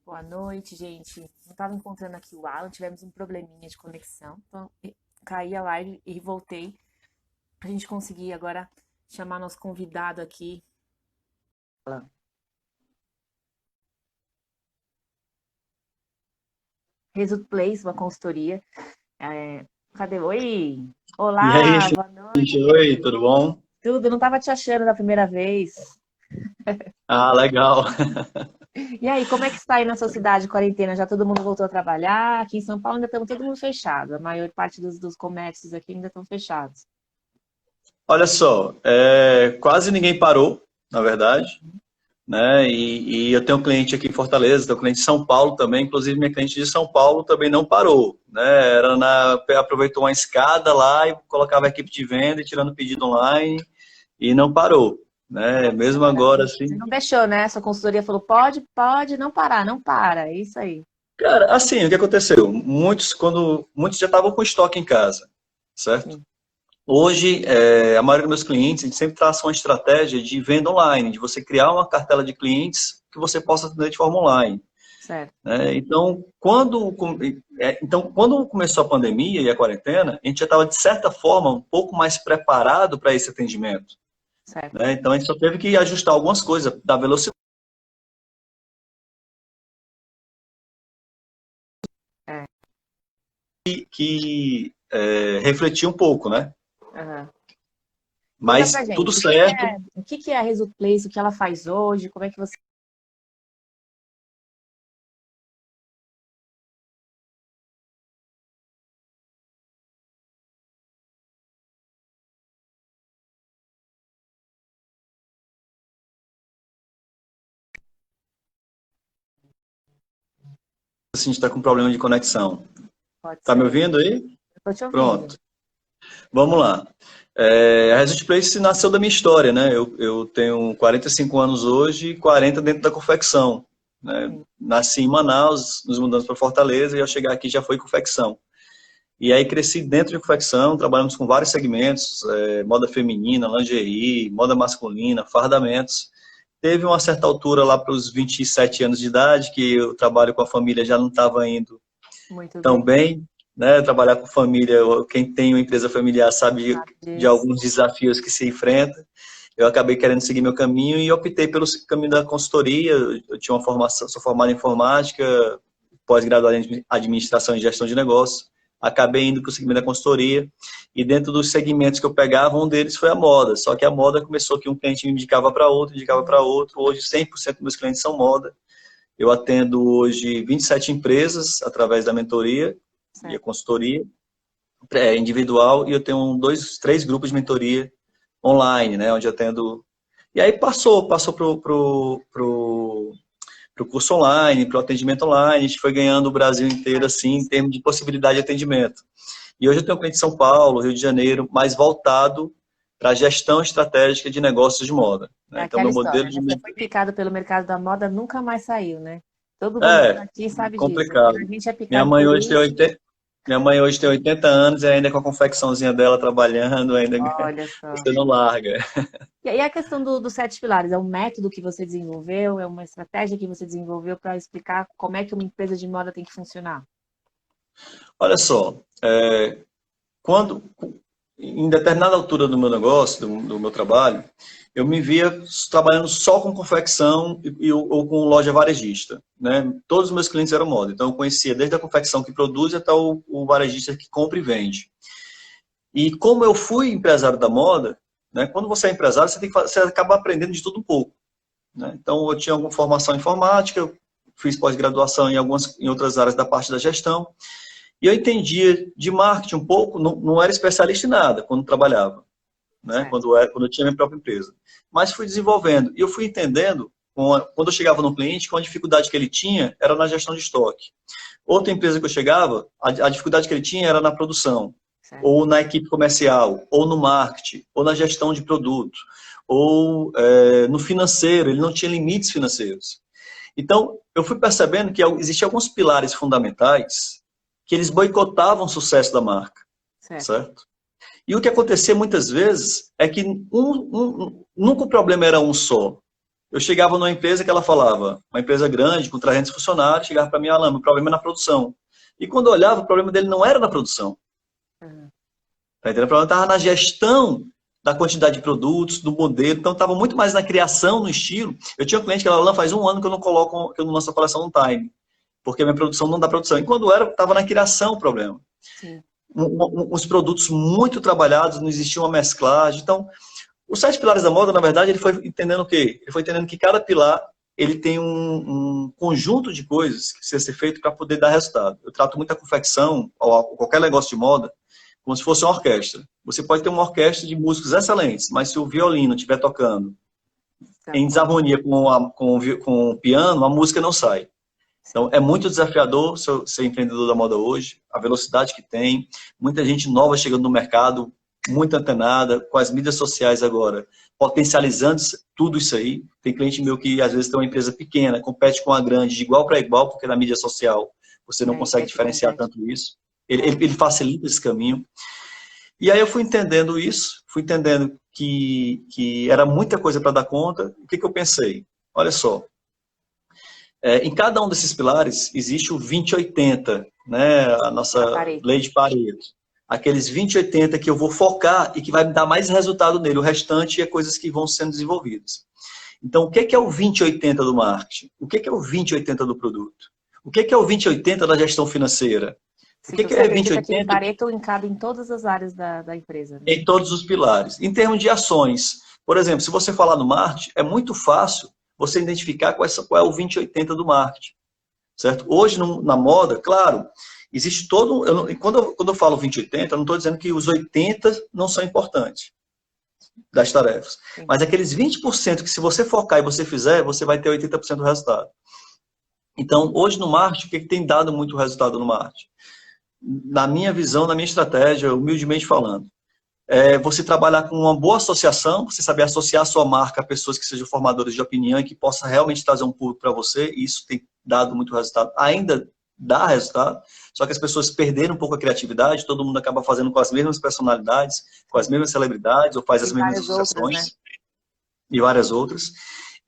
Boa noite, gente. Não estava encontrando aqui o Alan, tivemos um probleminha de conexão. Então, caí a live e voltei para a gente conseguir agora chamar nosso convidado aqui. Result Place, uma consultoria. Cadê? Oi! E aí, Olá, boa gente, noite. oi, tudo bom? Tudo, não estava te achando da primeira vez. Ah, legal. E aí, como é que está aí na sua cidade, quarentena? Já todo mundo voltou a trabalhar? Aqui em São Paulo ainda estamos todo mundo fechado. A maior parte dos comércios aqui ainda estão fechados. Olha só, quase ninguém parou, na verdade, né? E eu tenho um cliente aqui em Fortaleza, tenho um cliente em São Paulo também, inclusive minha cliente de São Paulo também não parou, né? Aproveitou uma escada lá e colocava a equipe de venda e tirando pedido online e não parou, né? Nossa, Mesmo agora, maravilha. Você assim. não deixou, né? Sua consultoria falou, pode, não parar, não para. É isso aí. Cara, assim, o que aconteceu? Muitos já estavam com estoque em casa, certo? Sim. Hoje, a maioria dos meus clientes, a gente sempre traça uma estratégia de venda online, de você criar uma cartela de clientes que você possa atender de forma online, Certo, né? Quando começou a pandemia e a quarentena, a gente já estava, de certa forma, um pouco mais preparado para esse atendimento, certo. né? Então, a gente só teve que ajustar algumas coisas da velocidade É. que refletir um pouco, né? Aham. Conta pra Mas tudo gente, certo. o que que é a Result Place, o que ela faz hoje, como é que você... Assim, a gente está com problema de conexão. Pode Tá me ser. ouvindo aí? Eu tô te ouvindo. Pronto. Vamos lá. A Result Place nasceu da minha história, né? Eu tenho 45 anos hoje e 40 dentro da confecção, né? Sim. Nasci em Manaus, nos mudamos para Fortaleza e ao chegar aqui já foi confecção. E aí cresci dentro de confecção, trabalhamos com vários segmentos, moda feminina, lingerie, moda masculina, fardamentos. Teve uma certa altura lá para os 27 anos de idade que eu trabalho com a família já não estava indo Muito tão bem. bem, né? Trabalhar com família, quem tem uma empresa familiar sabe Sabe de disso. alguns desafios que se enfrenta. Eu acabei querendo seguir meu caminho e optei pelo caminho da consultoria. Eu tinha uma formação, sou formado em informática, pós-graduado em administração e gestão de negócios. Acabei indo para o segmento da consultoria e dentro dos segmentos que eu pegava, um deles foi a moda. Só que a moda começou que um cliente me indicava para outro, indicava para outro. Hoje 100% dos meus clientes são moda. Eu atendo hoje 27 empresas através da mentoria e a Certo. consultoria individual, e eu tenho três grupos de mentoria online, né, onde eu atendo. E aí passou pro curso online, pro atendimento online, a gente foi ganhando o Brasil inteiro, assim, em termos de possibilidade de atendimento. E hoje eu tenho um cliente em São Paulo, Rio de Janeiro, mais voltado para a gestão estratégica de negócios de moda, É né? Então, aquela meu modelo história, de... né? Você foi picado pelo mercado da moda, nunca mais saiu, né? Todo mundo que tá É, aqui sabe disso. A complicado. gente é Minha picado mãe por hoje tem isso. 80, minha mãe hoje tem 80 anos e ainda com a confecçãozinha dela trabalhando, ainda Olha só. você não larga. E aí a questão dos sete pilares, é um método que você desenvolveu, é uma estratégia que você desenvolveu para explicar como é que uma empresa de moda tem que funcionar? Olha só, quando, em determinada altura do meu negócio, do meu trabalho, eu me via trabalhando só com confecção ou com loja varejista, né? Todos os meus clientes eram moda, então eu conhecia desde a confecção que produz até o varejista que compra e vende. E como eu fui empresário da moda, né? Quando você é empresário, você acaba aprendendo de tudo um pouco, né? Então eu tinha alguma formação em informática, eu fiz pós-graduação em outras áreas da parte da gestão, e eu entendia de marketing um pouco, não era especialista em nada quando trabalhava, né? Certo, Quando eu tinha minha própria empresa. Mas fui desenvolvendo. E eu fui entendendo, quando eu chegava no cliente, que uma dificuldade que ele tinha era na gestão de estoque. Outra empresa que eu chegava, a dificuldade que ele tinha era na produção, certo. ou na equipe comercial, ou no marketing, ou na gestão de produto, ou no financeiro, ele não tinha limites financeiros. Então, eu fui percebendo que existiam alguns pilares fundamentais que eles boicotavam o sucesso da marca, Certo. certo? E o que acontecia muitas vezes é que nunca o problema era um só. Eu chegava numa empresa que ela falava, uma empresa grande, com 300 funcionários, chegava para mim, Alan, o problema é na produção. E quando eu olhava, o problema dele não era na produção. Uhum. Tá entendendo? O problema estava na gestão da quantidade de produtos, do modelo, então estava muito mais na criação, no estilo. Eu tinha um cliente que ela, Alan, faz um ano que eu não coloco, que eu não lanço a coleção no time, porque a minha produção não dá produção. E quando era, estava na criação o problema. Sim. Os produtos muito trabalhados, não existia uma mesclagem. Então, os 7 pilares da moda, na verdade, ele foi entendendo o quê? Ele foi entendendo que cada pilar ele tem um conjunto de coisas que precisa ser feito para poder dar resultado. Eu trato muito a confecção, ou qualquer negócio de moda, como se fosse uma orquestra. Você pode ter uma orquestra de músicos excelentes, mas se o violino estiver tocando em desarmonia com o piano, a música não sai. Então, é muito desafiador ser empreendedor da moda hoje, a velocidade que tem, muita gente nova chegando no mercado, muito antenada, com as mídias sociais agora, potencializando tudo isso aí. Tem cliente meu que às vezes tem uma empresa pequena, compete com a grande, de igual para igual, porque na mídia social você não consegue diferenciar tanto isso. Ele facilita esse caminho. E aí eu fui entendendo isso, fui entendendo que era muita coisa para dar conta. O que eu pensei? Olha só, em cada um desses pilares existe o 20-80, né? A nossa lei de Pareto. Aqueles 20-80 que eu vou focar e que vai me dar mais resultado nele. O restante é coisas que vão sendo desenvolvidas. Então, o que é o 20-80 do marketing? O que é o 20-80 do produto? O que é o 20-80 da gestão financeira? O que é 20-80? Pareto encada em todas as áreas da empresa. Né? Em todos os pilares. Em termos de ações, por exemplo, se você falar no marketing, é muito fácil você identificar qual é o 20-80 do marketing. Certo? Hoje, na moda, claro, existe todo... Quando eu falo 20-80, eu não estou dizendo que os 80 não são importantes das tarefas. Sim. Mas aqueles 20% que se você focar e você fizer, você vai ter 80% do resultado. Então, hoje no marketing, o que tem dado muito resultado no marketing? Na minha visão, na minha estratégia, humildemente falando, você trabalhar com uma boa associação, você saber associar a sua marca a pessoas que sejam formadores de opinião e que possa realmente trazer um público para você, e isso tem dado muito resultado. Ainda dá resultado, só que as pessoas perderam um pouco a criatividade, todo mundo acaba fazendo com as mesmas personalidades, com as mesmas celebridades, ou faz as mesmas associações, né? E várias outras.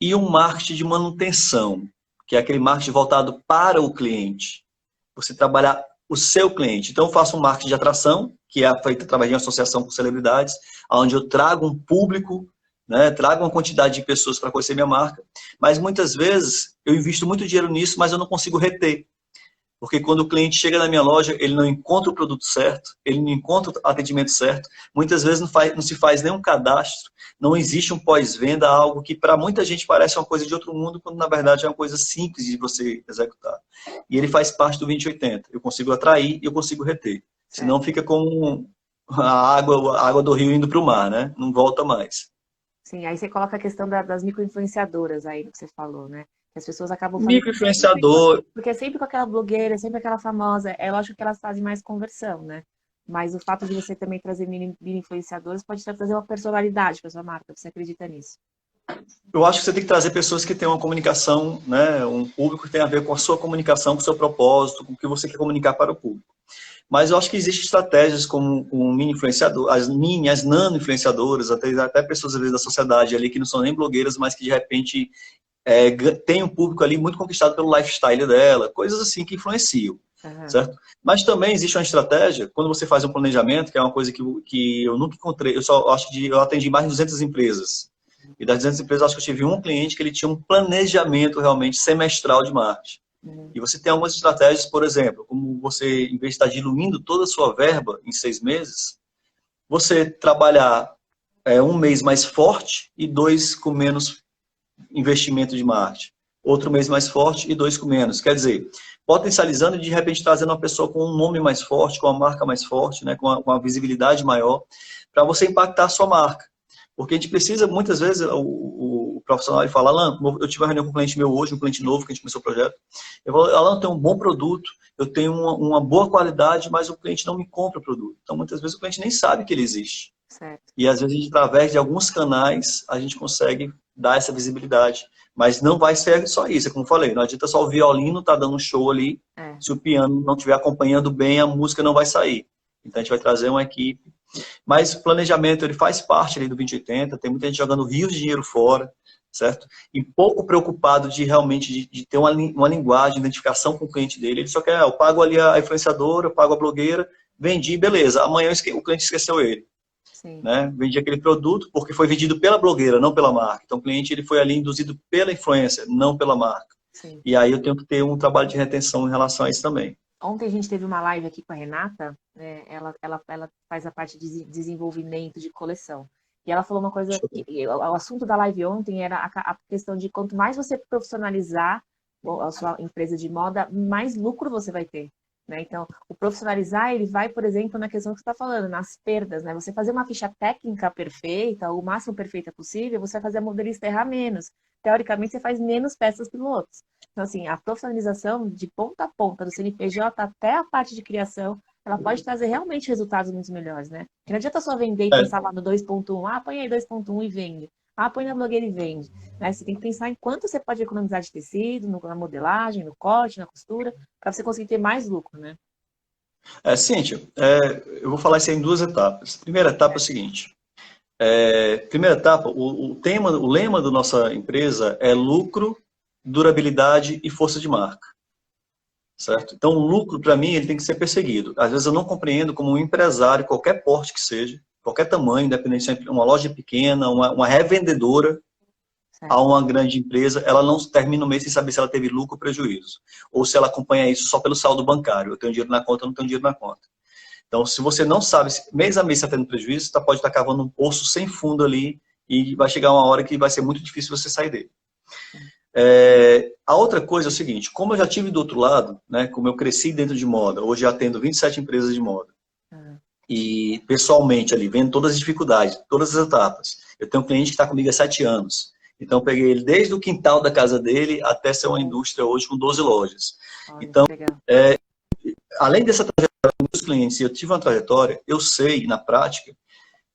E um marketing de manutenção, que é aquele marketing voltado para o cliente. Você trabalhar o seu cliente. Então, eu faço um marketing de atração, que é feito através de uma associação com celebridades, onde eu trago um público, né, trago uma quantidade de pessoas para conhecer minha marca, mas muitas vezes eu invisto muito dinheiro nisso, mas eu não consigo reter. Porque quando o cliente chega na minha loja, ele não encontra o produto certo, ele não encontra o atendimento certo, muitas vezes não se faz nenhum cadastro, não existe um pós-venda, algo que para muita gente parece uma coisa de outro mundo, quando na verdade é uma coisa simples de você executar. E ele faz parte do 20-80. Eu consigo atrair e eu consigo reter. Senão fica como a água do rio indo para o mar, né? Não volta mais. Sim, aí você coloca a questão das micro-influenciadoras aí, que você falou, né? As pessoas acabam fazendo micro-influenciador. Porque é sempre com aquela blogueira, sempre aquela famosa. É lógico que elas fazem mais conversão, né? Mas o fato de você também trazer mini-influenciadores pode trazer uma personalidade para sua marca. Você acredita nisso? Eu acho que você tem que trazer pessoas que tenham uma comunicação, né? Um público que tem a ver com a sua comunicação, com o seu propósito, com o que você quer comunicar para o público. Mas eu acho que existem estratégias como o mini-influenciador, as nano-influenciadoras, até pessoas às vezes da sociedade ali que não são nem blogueiras, mas que de repente tem um público ali muito conquistado pelo lifestyle dela, coisas assim que influenciam, certo? Mas também existe uma estratégia, quando você faz um planejamento, que é uma coisa que eu nunca encontrei, eu atendi mais de 200 empresas, e das 200 empresas, acho que eu tive um cliente que ele tinha um planejamento realmente semestral de marketing. E você tem algumas estratégias, por exemplo, como você, em vez de estar diluindo toda a sua verba em 6 meses, você trabalhar um mês mais forte e 2 com menos investimento de marketing. Outro mês mais forte e 2 com menos. Quer dizer, potencializando e de repente trazendo uma pessoa com um nome mais forte, com uma marca mais forte, né, com uma visibilidade maior, para você impactar a sua marca. Porque a gente precisa, muitas vezes, o profissional ele fala, Alan, eu tive uma reunião com um cliente meu hoje, um cliente novo que a gente começou o projeto. Eu falo, Alan, eu tenho um bom produto, eu tenho uma boa qualidade, mas o cliente não me compra o produto. Então, muitas vezes, o cliente nem sabe que ele existe. Certo. E, às vezes, através de alguns canais, a gente consegue dar essa visibilidade. Mas não vai ser só isso, é como eu falei, não adianta só o violino tá dando um show ali, se o piano não estiver acompanhando bem, a música não vai sair. Então, a gente vai trazer uma equipe. Mas o planejamento, ele faz parte ali do 20-80, tem muita gente jogando rios de dinheiro fora, certo? E pouco preocupado de realmente de ter uma linguagem, identificação com o cliente dele. Ele só quer, eu pago ali a influenciadora, eu pago a blogueira, vendi, beleza. Amanhã o cliente esqueceu ele. Sim, Né? Vendi aquele produto porque foi vendido pela blogueira, não pela marca. Então o cliente ele foi ali induzido pela influência, não pela marca. sim. E aí eu tenho que ter um trabalho de retenção em relação a isso também. Ontem a gente teve uma live aqui com a Renata, né? Ela faz a parte de desenvolvimento de coleção. E ela falou uma coisa, o assunto da live ontem era a questão de quanto mais você profissionalizar a sua empresa de moda, mais lucro você vai ter. Né? Então, o profissionalizar, ele vai, por exemplo, na questão que você está falando, nas perdas, né? Você fazer uma ficha técnica perfeita, o máximo perfeita possível, você vai fazer a modelista errar menos. Teoricamente, você faz menos peças pilotos. Então, assim, a profissionalização de ponta a ponta, do CNPJ até a parte de criação, ela pode trazer realmente resultados muito melhores, né? Porque não adianta só vender e É, pensar lá no 2.1, ah, põe aí 2.1 e vende. Ah, põe na blogueira e vende. Né? Você tem que pensar em quanto você pode economizar de tecido, na modelagem, no corte, na costura, para você conseguir ter mais lucro, né? Cíntia, eu vou falar isso em duas etapas. Primeira etapa é o seguinte. Primeira etapa, o lema da nossa empresa é lucro, durabilidade e força de marca. Certo? Então, o lucro, para mim, ele tem que ser perseguido. Às vezes eu não compreendo como um empresário, qualquer porte que seja, qualquer tamanho, independente se é uma loja pequena, uma revendedora, a Certo. uma grande empresa, ela não termina o mês sem saber se ela teve lucro ou prejuízo. Ou se ela acompanha isso só pelo saldo bancário. Eu tenho dinheiro na conta, eu não tenho dinheiro na conta. Então, se você não sabe, mês a mês está tendo prejuízo, você pode estar cavando um poço sem fundo ali e vai chegar uma hora que vai ser muito difícil você sair dele. A outra coisa é o seguinte, como eu já tive do outro lado, né, como eu cresci dentro de moda, hoje eu atendo 27 empresas de moda, e pessoalmente ali, vendo todas as dificuldades, todas as etapas. Eu tenho um cliente que está comigo há 7 anos, então eu peguei ele desde o quintal da casa dele até ser uma indústria hoje com 12 lojas. Olha, Então, que legal. além dessa trajetória dos clientes, eu tive uma trajetória, eu sei na prática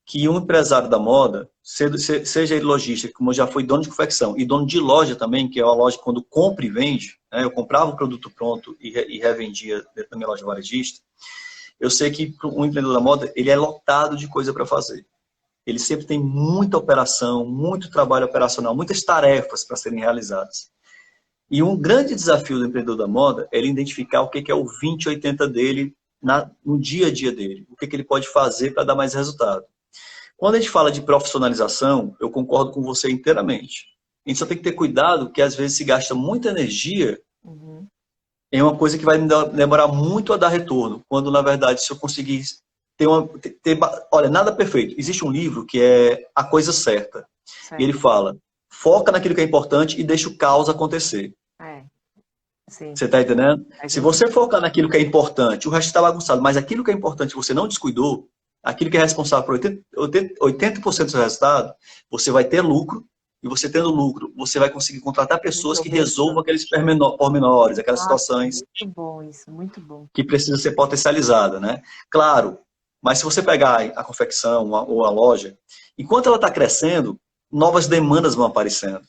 que um empresário da moda, seja ele lojista, como eu já fui dono de confecção, e dono de loja também, que é uma loja quando compra e vende, né, eu comprava o produto pronto e revendia dentro da minha loja varejista, eu sei que um empreendedor da moda, ele é lotado de coisa para fazer. Ele sempre tem muita operação, muito trabalho operacional, muitas tarefas para serem realizadas. E um grande desafio do empreendedor da moda é ele identificar o que é o 20-80 dele no dia a dia dele, o que ele pode fazer para dar mais resultado. Quando a gente fala de profissionalização, eu concordo com você inteiramente. A gente só tem que ter cuidado que às vezes se gasta muita energia Uhum. em uma coisa que vai demorar muito a dar retorno, quando na verdade se eu conseguir olha, nada perfeito. Existe um livro que é A Coisa Certa. E ele Certo. fala, foca naquilo que é importante e deixa o caos acontecer. É, sim, Você está entendendo? faz Se muito você sentido. focar naquilo que é importante, o resto está bagunçado, mas aquilo que é importante você não descuidou, aquilo que é responsável por 80% do seu resultado, você vai ter lucro, e você tendo lucro, você vai conseguir contratar pessoas que Resolver resolvam isso. aqueles pormenores, aquelas Nossa, situações muito bom isso, muito bom. que precisam ser potencializadas, né? Claro, mas se você pegar a confecção ou a loja, enquanto ela está crescendo, novas demandas vão aparecendo.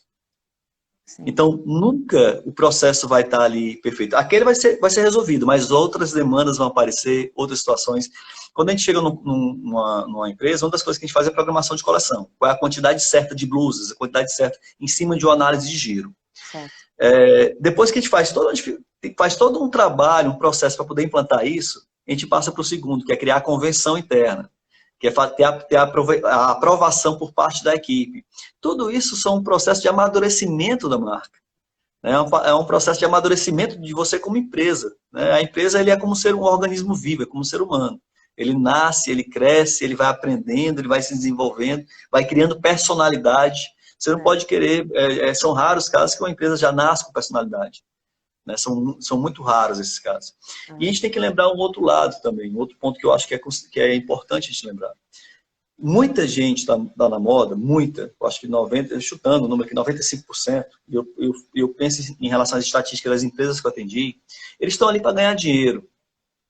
Sim. Então, nunca o processo vai estar ali perfeito. Aquele vai ser resolvido, mas outras demandas vão aparecer, outras situações. Quando a gente chega numa empresa, uma das coisas que a gente faz é programação de coleção. Qual é a quantidade certa de blusas, a quantidade certa em cima de uma análise de giro. Certo. Depois que a gente faz todo um trabalho, um processo para poder implantar isso, a gente passa para o segundo, que é criar a convenção interna, que é ter a aprovação por parte da equipe. Tudo isso são um processo de amadurecimento da marca. Né? É um processo de amadurecimento de você como empresa. Né? A empresa ele é como ser um organismo vivo, é como um ser humano. Ele nasce, ele cresce, ele vai aprendendo, ele vai se desenvolvendo, vai criando personalidade. Você não É, pode querer, são raros os casos que uma empresa já nasce com personalidade. Né? São muito raros esses casos. E a é. gente tem que lembrar um outro lado também, um outro ponto que eu acho que é importante a gente lembrar. Muita gente está na moda, eu acho que 90%, chutando o número aqui, 95%, eu penso em relação às estatísticas das empresas que eu atendi, eles estão ali para ganhar dinheiro.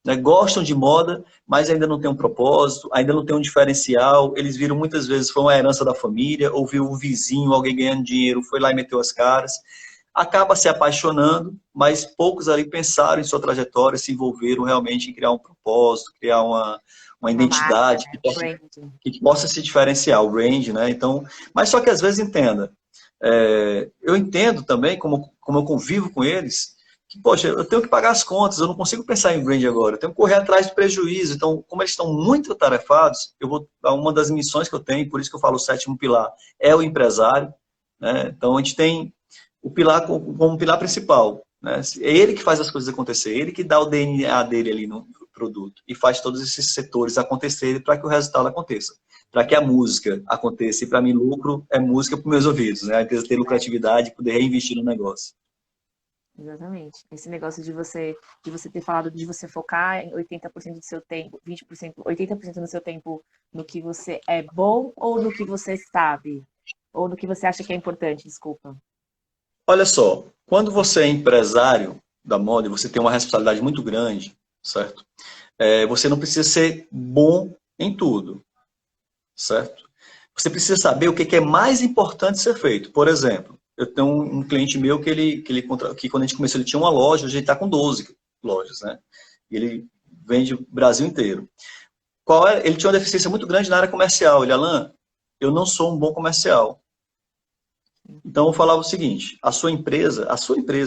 Né? Gostam de moda, mas ainda não tem um propósito, ainda não tem um diferencial. Eles viram muitas vezes, foi uma herança da família, ou viu o vizinho, alguém ganhando dinheiro, foi lá e meteu as caras. Acaba se apaixonando, mas poucos ali pensaram em sua trajetória, se envolveram realmente em criar um propósito, criar uma Uma marca, identidade né? Branding. que possa se diferenciar, o brand, né? Então, mas só que às vezes entenda, Eu entendo também, como eu convivo com eles, que, poxa, eu tenho que pagar as contas, eu não consigo pensar em brand agora, eu tenho que correr atrás do prejuízo. Então, como eles estão muito atarefados, uma das missões que eu tenho, por isso que eu falo o sétimo pilar, é o empresário, né? Então, a gente tem o pilar como pilar principal, né? É ele que faz as coisas acontecer, ele que dá o DNA dele ali no produto e faz todos esses setores acontecerem para que o resultado aconteça, para que a música aconteça. E para mim, lucro é música para os meus ouvidos, né? A empresa ter lucratividade e poder reinvestir no negócio. Exatamente. Esse negócio de você ter falado de você focar em 80% do seu tempo, 20%, 80% do seu tempo no que você é bom ou no que você sabe? Ou no que você acha que é importante, desculpa. Olha só, quando você é empresário da moda, você tem uma responsabilidade muito grande, certo? Você não precisa ser bom em tudo, certo? Você precisa saber o que é mais importante ser feito. Por exemplo, eu tenho um cliente meu que quando a gente começou ele tinha uma loja, hoje ele está com 12 lojas, né? E ele vende o Brasil inteiro. Ele tinha uma deficiência muito grande na área comercial. Alan, eu não sou um bom comercial. Então eu falava o seguinte, a sua empresa,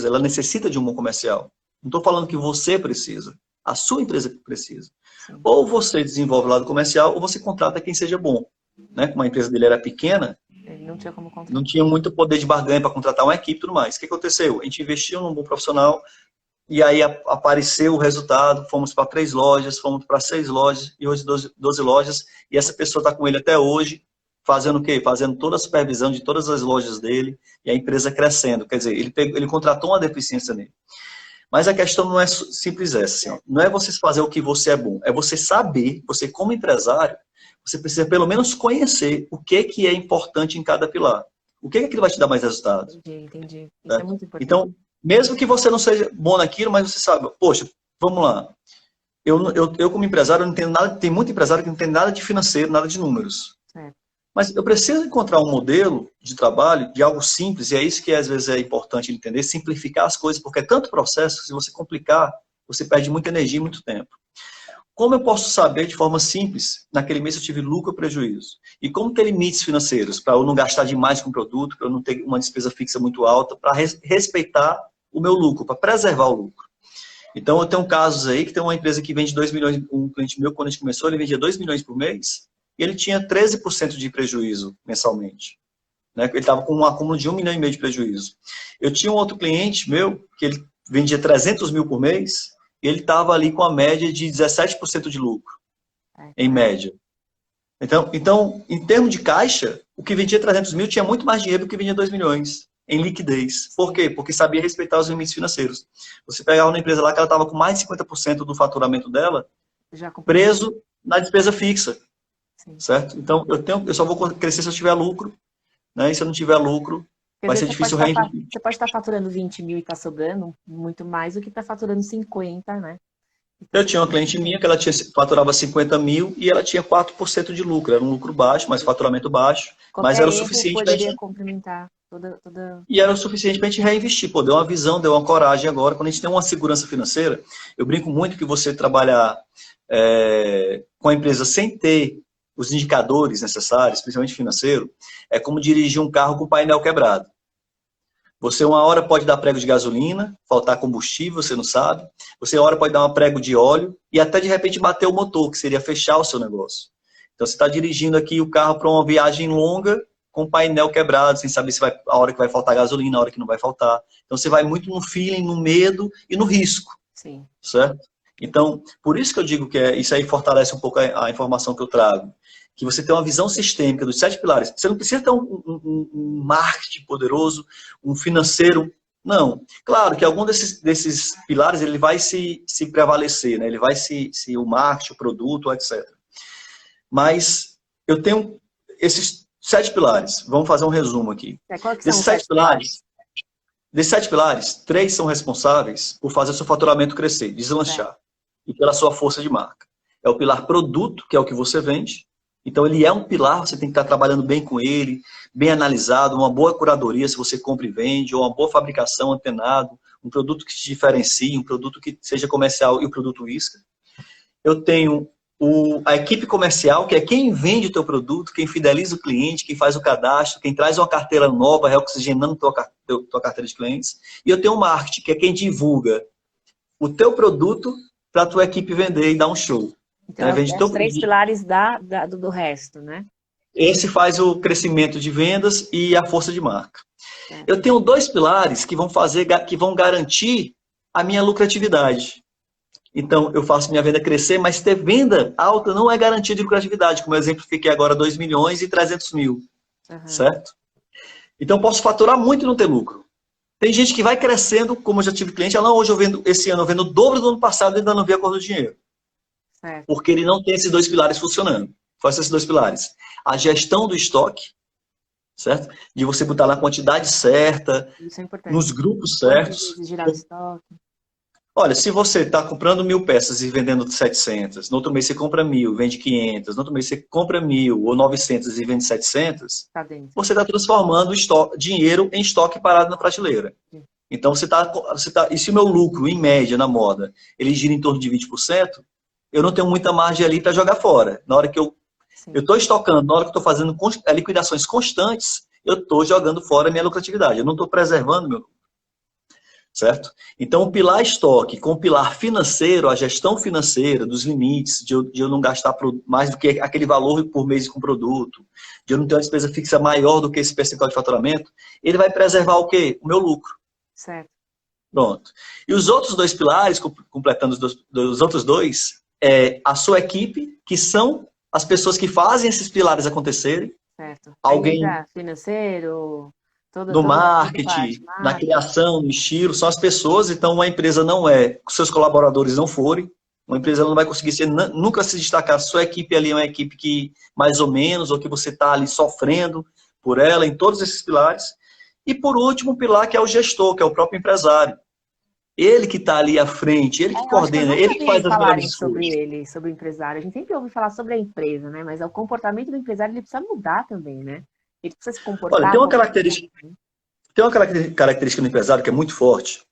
ela necessita de um bom comercial. Não estou falando que você precisa, a sua empresa precisa. Sim. Ou você desenvolve o lado comercial, ou você contrata quem seja bom. Né? Como a empresa dele era pequena, ele não tinha como contratar. Não tinha muito poder de barganha para contratar uma equipe e tudo mais. O que aconteceu? A gente investiu num bom profissional e aí apareceu o resultado, fomos para 3 lojas, fomos para 6 lojas e hoje 12 lojas, e essa pessoa está com ele até hoje, fazendo o quê? Fazendo toda a supervisão de todas as lojas dele e a empresa crescendo. Quer dizer, ele contratou uma deficiência nele. Mas a questão não é simples essa, assim, ó. Não é você fazer o que você é bom, é você saber, você como empresário, você precisa pelo menos conhecer o que é importante em cada pilar. O que é que vai te dar mais resultado? Entendi. Isso é muito importante. Então, mesmo que você não seja bom naquilo, mas você sabe, poxa, vamos lá. Eu como empresário, não entendo nada, tem muito empresário que não tem nada de financeiro, nada de números. Mas eu preciso encontrar um modelo de trabalho, de algo simples, e é isso que às vezes é importante entender, simplificar as coisas, porque é tanto processo que se você complicar, você perde muita energia e muito tempo. Como eu posso saber de forma simples, naquele mês eu tive lucro ou prejuízo? E como ter limites financeiros, para eu não gastar demais com o produto, para eu não ter uma despesa fixa muito alta, para respeitar o meu lucro, para preservar o lucro. Então eu tenho casos aí que tem uma empresa que vende 2 milhões, um cliente meu, quando a gente começou, ele vendia 2 milhões por mês, e ele tinha 13% de prejuízo mensalmente. Né? Ele estava com um acúmulo de 1,5 milhão de prejuízo. Eu tinha um outro cliente meu, que ele vendia 300 mil por mês, e ele estava ali com a média de 17% de lucro, em média. Então, em termos de caixa, o que vendia 300 mil tinha muito mais dinheiro do que vendia 2 milhões em liquidez. Por quê? Porque sabia respeitar os limites financeiros. Você pegava uma empresa lá que ela estava com mais de 50% do faturamento dela preso na despesa fixa. Sim. Certo? Então, eu só vou crescer se eu tiver lucro, né? E se eu não tiver lucro, vai ser difícil reinvestir. Você pode estar faturando 20 mil e está sobrando muito mais do que está faturando 50, né? Eu tinha uma cliente minha que ela faturava 50 mil e ela tinha 4% de lucro. Era um lucro baixo, mas faturamento baixo. Mas era o suficiente para gente... complementar toda... E era o suficiente para a gente reinvestir. Pô, deu uma visão, deu uma coragem agora. Quando a gente tem uma segurança financeira, eu brinco muito que você trabalhar com a empresa sem ter os indicadores necessários, principalmente financeiro, é como dirigir um carro com painel quebrado. Você uma hora pode dar prego de gasolina, faltar combustível, você não sabe. Você uma hora pode dar uma prego de óleo e até de repente bater o motor, que seria fechar o seu negócio. Então você está dirigindo aqui o carro para uma viagem longa com o painel quebrado, sem saber se a hora que vai faltar gasolina, a hora que não vai faltar. Então você vai muito no feeling, no medo e no risco. Sim. Certo? Então, por isso que eu digo que isso aí fortalece um pouco a informação que eu trago. Que você tem uma visão sistêmica dos 7 pilares. Você não precisa ter um marketing poderoso, um financeiro. Não. Claro que algum desses pilares ele vai se prevalecer, né? Ele vai o marketing, o produto, etc. Mas eu tenho esses 7 pilares. Vamos fazer um resumo aqui. Desses 7 pilares, 3 são responsáveis por fazer seu faturamento crescer, deslanchar. E pela sua força de marca. É o pilar produto, que é o que você vende. Então, ele é um pilar, você tem que estar trabalhando bem com ele, bem analisado, uma boa curadoria se você compra e vende, ou uma boa fabricação, antenado, um produto que te diferencie, um produto que seja comercial e o produto isca. Eu tenho a equipe comercial, que é quem vende o teu produto, quem fideliza o cliente, quem faz o cadastro, quem traz uma carteira nova, reoxigenando tua carteira de clientes. E eu tenho o marketing, que é quem divulga o teu produto para a tua equipe vender e dar um show. Então, é os três pilares do resto, né? Esse faz o crescimento de vendas e a força de marca. Eu tenho 2 pilares que vão garantir a minha lucratividade. Então, eu faço minha venda crescer, mas ter venda alta não é garantia de lucratividade. Como eu exemplifiquei agora, 2 milhões e 300 mil. Certo? Então, eu posso faturar muito e não ter lucro. Tem gente que vai crescendo, como eu já tive cliente, hoje esse ano eu vendo o dobro do ano passado e ainda não vi a cor do dinheiro. Certo. Porque ele não tem esses 2 pilares funcionando. Quais são esses 2 pilares? A gestão do estoque, certo? De você botar na quantidade certa, nos grupos certos. Girar o estoque. Olha, se você está comprando 1.000 peças e vendendo 700, no outro mês você compra 1.000, vende 500, no outro mês você compra 1.000 ou 900 e vende 700, você está transformando dinheiro em estoque parado na prateleira. Então, e se o meu lucro, em média, na moda, ele gira em torno de 20%, eu não tenho muita margem ali para jogar fora. Na hora que eu estou estocando, na hora que eu estou fazendo liquidações constantes, eu estou jogando fora a minha lucratividade. Eu não estou preservando meu lucro. Certo? Então, o pilar estoque com o pilar financeiro, a gestão financeira dos limites, de eu não gastar mais do que aquele valor por mês com produto, de eu não ter uma despesa fixa maior do que esse percentual de faturamento, ele vai preservar o quê? O meu lucro. Certo. Pronto. E os outros 2 pilares, completando os outros 2, é a sua equipe, que são as pessoas que fazem esses pilares acontecerem. Certo. Alguém financeiro, no marketing, na criação, no estilo, são as pessoas. Então, uma empresa não é, se seus colaboradores não forem, uma empresa não vai conseguir nunca se destacar. Sua equipe ali é uma equipe que, mais ou menos, ou que você está ali sofrendo por ela, em todos esses pilares. E, por último, o pilar que é o gestor, que é o próprio empresário. Ele que está ali à frente, ele que coordena, ele que faz as melhores escolhas. Sobre o empresário. A gente sempre ouve falar sobre a empresa, né? Mas o comportamento do empresário ele precisa mudar também, né? Ele precisa se comportar. Olha, tem uma característica do empresário que é muito forte,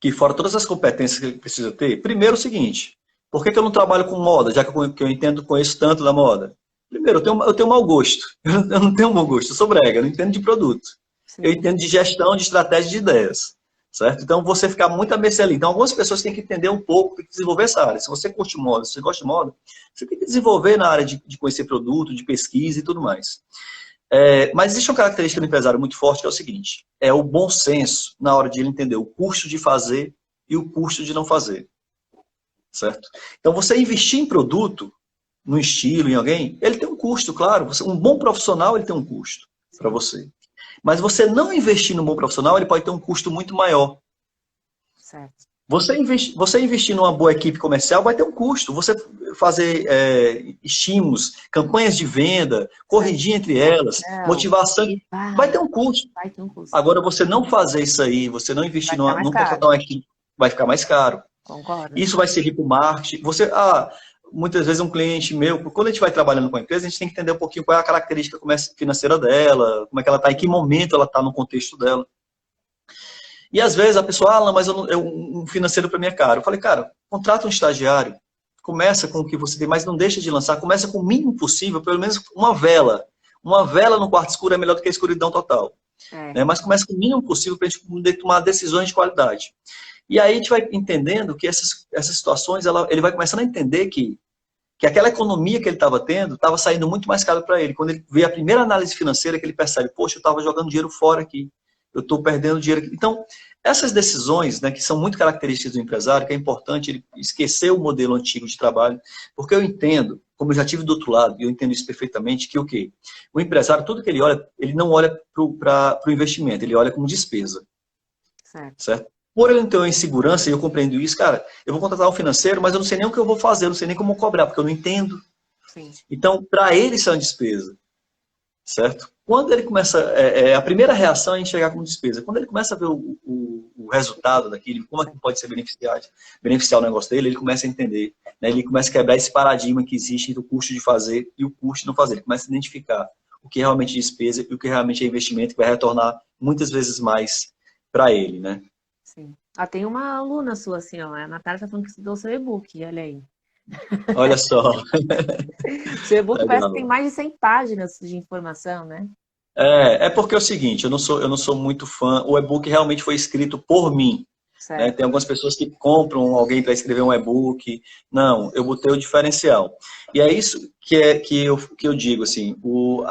que fora todas as competências que ele precisa ter. Primeiro, o seguinte: por que eu não trabalho com moda, já que eu conheço tanto da moda? Primeiro, eu tenho mau gosto. Eu não tenho mau gosto, eu sou brega, eu não entendo de produto. Sim. Eu entendo de gestão, de estratégia, de ideias. Certo? Então, você ficar muito a mercê ali. Então, algumas pessoas têm que entender um pouco, têm que desenvolver essa área. Se você curte moda, se você gosta de moda, você tem que desenvolver na área de conhecer produto, de pesquisa e tudo mais. Mas existe uma característica do empresário muito forte, que é o seguinte: é o bom senso na hora de ele entender o custo de fazer e o custo de não fazer. Certo? Então, você investir em produto, no estilo, em alguém, ele tem um custo, claro. Um bom profissional, ele tem um custo para você. Mas você não investir no bom profissional, ele pode ter um custo muito maior. Certo. Você investir numa boa equipe comercial vai ter um custo. Você fazer estímulos, campanhas de venda, corrigir entre elas, motivação, vai ter um custo. Agora, você não fazer isso aí, você não investir numa contratar uma equipe, vai ficar mais caro. Concordo. Isso vai servir para o marketing. Muitas vezes um cliente meu, quando a gente vai trabalhando com a empresa, a gente tem que entender um pouquinho qual é a característica financeira dela, como é que ela está, em que momento ela está no contexto dela. E às vezes a pessoa, mas um financeiro para mim é caro. Eu falei, cara, contrata um estagiário, começa com o que você tem, mas não deixa de lançar, começa com o mínimo possível, pelo menos uma vela. Uma vela no quarto escuro é melhor do que a escuridão total. Né? Mas começa com o mínimo possível para a gente tomar decisões de qualidade. E aí a gente vai entendendo que essas situações, ele vai começando a entender que aquela economia que ele estava tendo estava saindo muito mais caro para ele. Quando ele vê a primeira análise financeira, que ele percebe, poxa, eu estava jogando dinheiro fora aqui, eu estou perdendo dinheiro aqui. Então, essas decisões, né, que são muito características do empresário, que é importante ele esquecer o modelo antigo de trabalho, porque eu entendo, como eu já tive do outro lado, e eu entendo isso perfeitamente, que o quê? O empresário, tudo que ele olha, ele não olha para o investimento, ele olha como despesa. Certo? Por ele não ter uma insegurança, e eu compreendo isso, cara, eu vou contratar um financeiro, mas eu não sei nem o que eu vou fazer, eu não sei nem como cobrar, porque eu não entendo. Sim. Então, para ele isso é uma despesa. Certo? Quando ele começa, a primeira reação é enxergar como despesa. Quando ele começa a ver o resultado daquilo, como é que pode ser beneficiar o negócio dele, ele começa a entender. Né? Ele começa a quebrar esse paradigma que existe entre o custo de fazer e o custo de não fazer. Ele começa a identificar o que é realmente despesa e o que realmente é investimento, que vai retornar muitas vezes mais para ele, né? Sim. Tem uma aluna sua, assim, ó, a Natália está falando que estudou o seu e-book, olha aí. Olha só. Seu e-book parece que tem Legal. mais de 100 páginas de informação, né? É porque é o seguinte, eu não sou muito fã, o e-book realmente foi escrito por mim, né? Tem Certo. algumas pessoas que compram alguém para escrever um e-book. Não, eu botei o diferencial. E é isso que eu digo, assim, o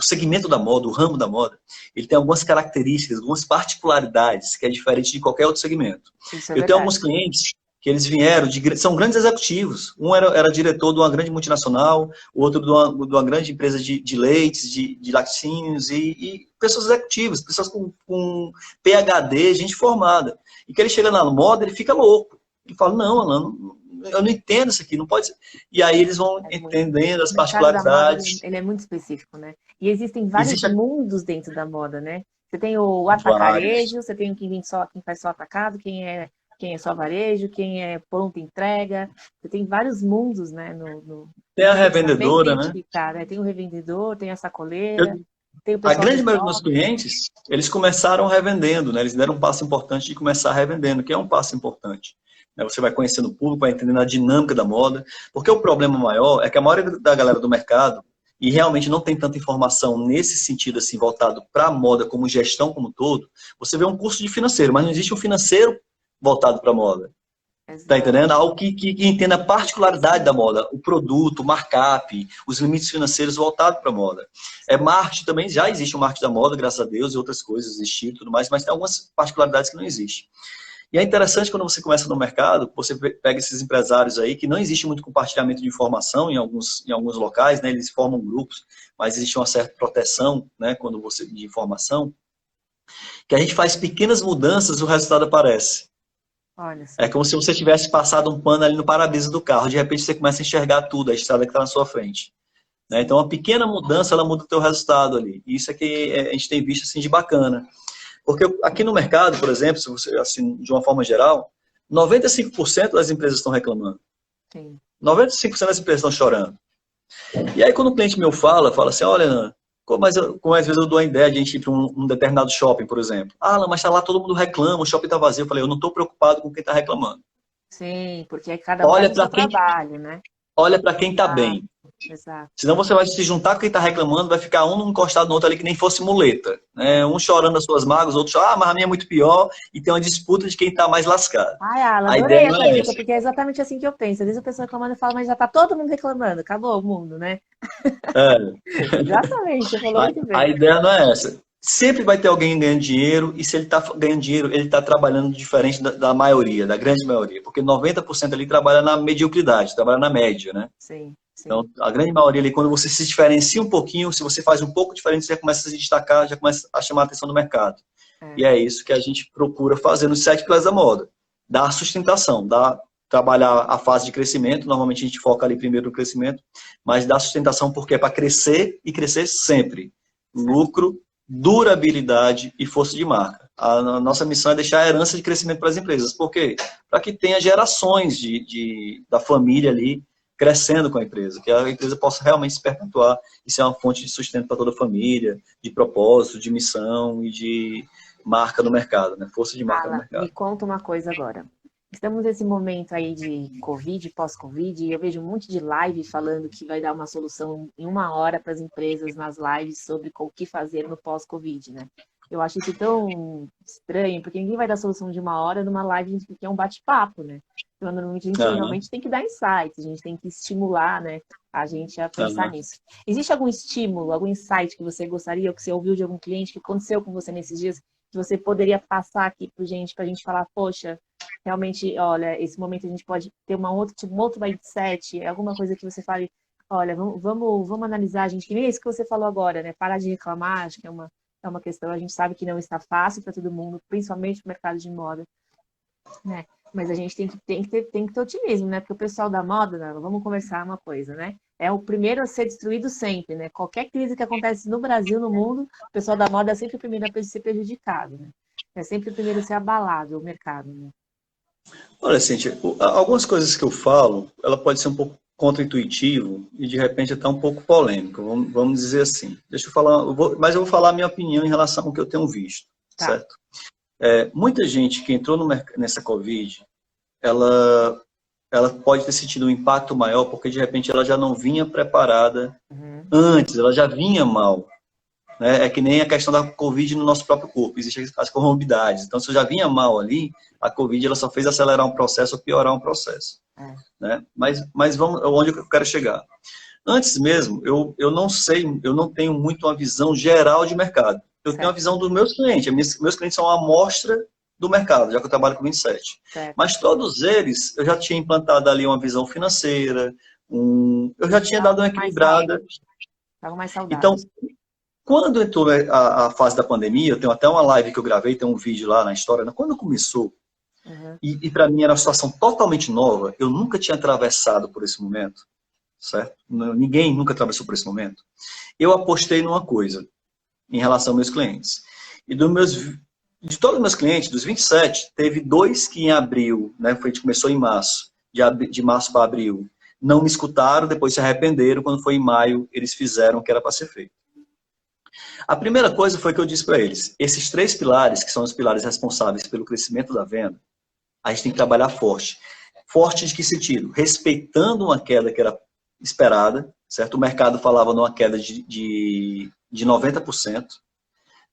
segmento da moda, o ramo da moda, ele tem algumas características, algumas particularidades que é diferente de qualquer outro segmento. Isso é Eu tenho verdade. alguns clientes que eles vieram, são grandes executivos. Um era diretor de uma grande multinacional, o outro de uma grande empresa de leites, de laticínios, e pessoas executivas, pessoas com PhD, gente formada. E que ele chega na moda, ele fica louco. Ele fala, não, Alan, eu não entendo isso aqui, não pode ser. E aí eles vão É muito. entendendo as O mercado da moda, ele, particularidades. ele é muito específico, né? E existem vários Existe mundos dentro da moda, né? Você tem o vários. atacarejo, você tem quem vende só, quem faz só atacado, quem é só varejo, quem é pronta entrega. Você tem vários mundos, né? Tem a Você tem que saber revendedora, né? identificar, né? Tem o revendedor, tem a sacoleira, Eu, tem o a pessoal do grande maioria dos meus estoque. clientes, eles começaram revendendo, né? Eles deram um passo importante de começar revendendo, que é um passo importante. Né? Você vai conhecendo o público, vai entendendo a dinâmica da moda, porque o problema maior é que a maioria da galera do mercado, e realmente não tem tanta informação nesse sentido, assim, voltado para a moda como gestão como um todo, você vê um curso de financeiro, mas não existe um financeiro voltado para a moda. Tá Exato. entendendo? Algo que entenda a particularidade da moda, o produto, o markup, os limites financeiros voltados para a moda. É marketing também, já existe o marketing da moda, graças a Deus, e outras coisas existir e tudo mais, mas tem algumas particularidades que não existem. E é interessante quando você começa no mercado, você pega esses empresários aí, que não existe muito compartilhamento de informação em alguns locais, né? Eles formam grupos, mas existe uma certa proteção, né? Quando você de informação, que a gente faz pequenas mudanças, o resultado aparece. Olha É só. como se você tivesse passado um pano ali no para-brisa do carro. De repente você começa a enxergar tudo, a estrada que está na sua frente. Né? Então, Sim. uma pequena mudança, ela muda o teu resultado ali. Isso é que a gente tem visto assim de bacana. Porque aqui no mercado, por exemplo, se você, assim, de uma forma geral, 95% das empresas estão reclamando. Sim. 95% das empresas estão chorando. E aí, quando o cliente meu fala assim, olha, Ana, como às vezes eu dou a ideia de a gente ir para um determinado shopping, por exemplo. Ah, mas está lá, todo mundo reclama, o shopping está vazio. Eu falei, eu não estou preocupado com quem está reclamando. Sim, porque cada um faz Olha o para seu quem trabalho, né? olha para quem está Exato, bem. exato. Senão você vai se juntar com quem está reclamando, vai ficar um encostado no outro ali que nem fosse muleta. Né? É. Um chorando as suas mágoas, outro chorando, mas a minha é muito pior, e tem uma disputa de quem está mais lascado. Ai, Alan, A ideia adorei não essa é dica, essa. porque é exatamente assim que eu penso. Às vezes a pessoa reclamando e fala, mas já tá todo mundo reclamando, acabou o mundo, né? É. Exatamente, você falou muito A bem. ideia não é essa. Sempre vai ter alguém ganhando dinheiro, e se ele está ganhando dinheiro, ele está trabalhando diferente da maioria, da grande maioria. Porque 90% ali trabalha na mediocridade, trabalha na média, né? Sim, sim. Então, a grande maioria ali, quando você se diferencia um pouquinho, se você faz um pouco diferente, você já começa a se destacar, já começa a chamar a atenção do mercado. E É, é isso que a gente procura fazer nos 7 pilares da moda. Dar sustentação, trabalhar a fase de crescimento, normalmente a gente foca ali primeiro no crescimento, mas dar sustentação porque é para crescer e crescer sempre. certo. Lucro, durabilidade e força de marca. A nossa missão é deixar a herança de crescimento para as empresas. Por quê? Para que tenha gerações da família ali crescendo com a empresa, que a empresa possa realmente se perpetuar e ser uma fonte de sustento para toda a família, de propósito, de missão e de marca no mercado, né? Força de marca no Alan, me mercado. conta uma coisa agora. Estamos nesse momento aí de Covid, pós-Covid, e eu vejo um monte de live falando que vai dar uma solução em 1 hora para as empresas nas lives sobre o que fazer no pós-Covid, né? Eu acho isso tão estranho, porque ninguém vai dar solução de 1 hora numa live que é um bate-papo, né? Então, normalmente a gente Aham, realmente tem que dar insights, a gente tem que estimular, né, a gente a pensar aham. nisso. Existe algum estímulo, algum insight que você gostaria, ou que você ouviu de algum cliente que aconteceu com você nesses dias, que você poderia passar aqui para a gente falar, poxa, realmente, olha, esse momento a gente pode ter tipo, um outro mindset, alguma coisa que você fale, olha, vamos analisar, gente, que nem isso que você falou agora, né? Parar de reclamar, acho que é uma questão, a gente sabe que não está fácil para todo mundo, principalmente no mercado de moda, né? Mas a gente tem que ter otimismo, né? Porque o pessoal da moda, né? Vamos conversar uma coisa, né? É o primeiro a ser destruído sempre, né? Qualquer crise que acontece no Brasil, no mundo, o pessoal da moda é sempre o primeiro a ser prejudicado, né? É sempre o primeiro a ser abalado, o mercado, né? Olha, Cintia, algumas coisas que eu falo, ela pode ser um pouco contra-intuitivo e de repente até um pouco polêmico, vamos dizer assim. Deixa eu falar, mas eu vou falar a minha opinião em relação ao que eu tenho visto, Tá, certo? Muita gente que entrou nessa Covid, ela ela pode ter sentido um impacto maior porque, de repente, ela já não vinha preparada Uhum. antes, ela já vinha mal. Né? É que nem a questão da Covid no nosso próprio corpo, existem as comorbidades. Então, se eu já vinha mal ali, a Covid ela só fez acelerar um processo ou piorar um processo. É. Né? Mas vamos, onde eu quero chegar? Antes mesmo, eu não sei, eu não tenho muito uma visão geral de mercado. Eu tenho a Certo, visão dos meus clientes. Meus clientes são uma amostra do mercado, já que eu trabalho com 27. certo. Mas todos eles, eu já tinha implantado ali uma visão financeira, eu já tinha dado uma Mais equilibrada. estavam mais Então, saudáveis. quando entrou a fase da pandemia, eu tenho até uma live que eu gravei, tem um vídeo lá na história, né? Quando começou, Uhum. e para mim era uma situação totalmente nova, eu nunca tinha atravessado por esse momento, certo? Ninguém nunca atravessou por esse momento. Eu apostei numa coisa, em relação aos meus clientes. E de todos os meus clientes, dos 27, teve 2 que em abril, né, a gente começou em março, de março para abril, não me escutaram, depois se arrependeram, quando foi em maio, eles fizeram o que era para ser feito. A primeira coisa foi que eu disse para eles, esses 3 pilares, que são os pilares responsáveis pelo crescimento da venda, a gente tem que trabalhar forte. Forte de que sentido? Respeitando uma queda que era esperada, certo? O mercado falava numa queda de 90%,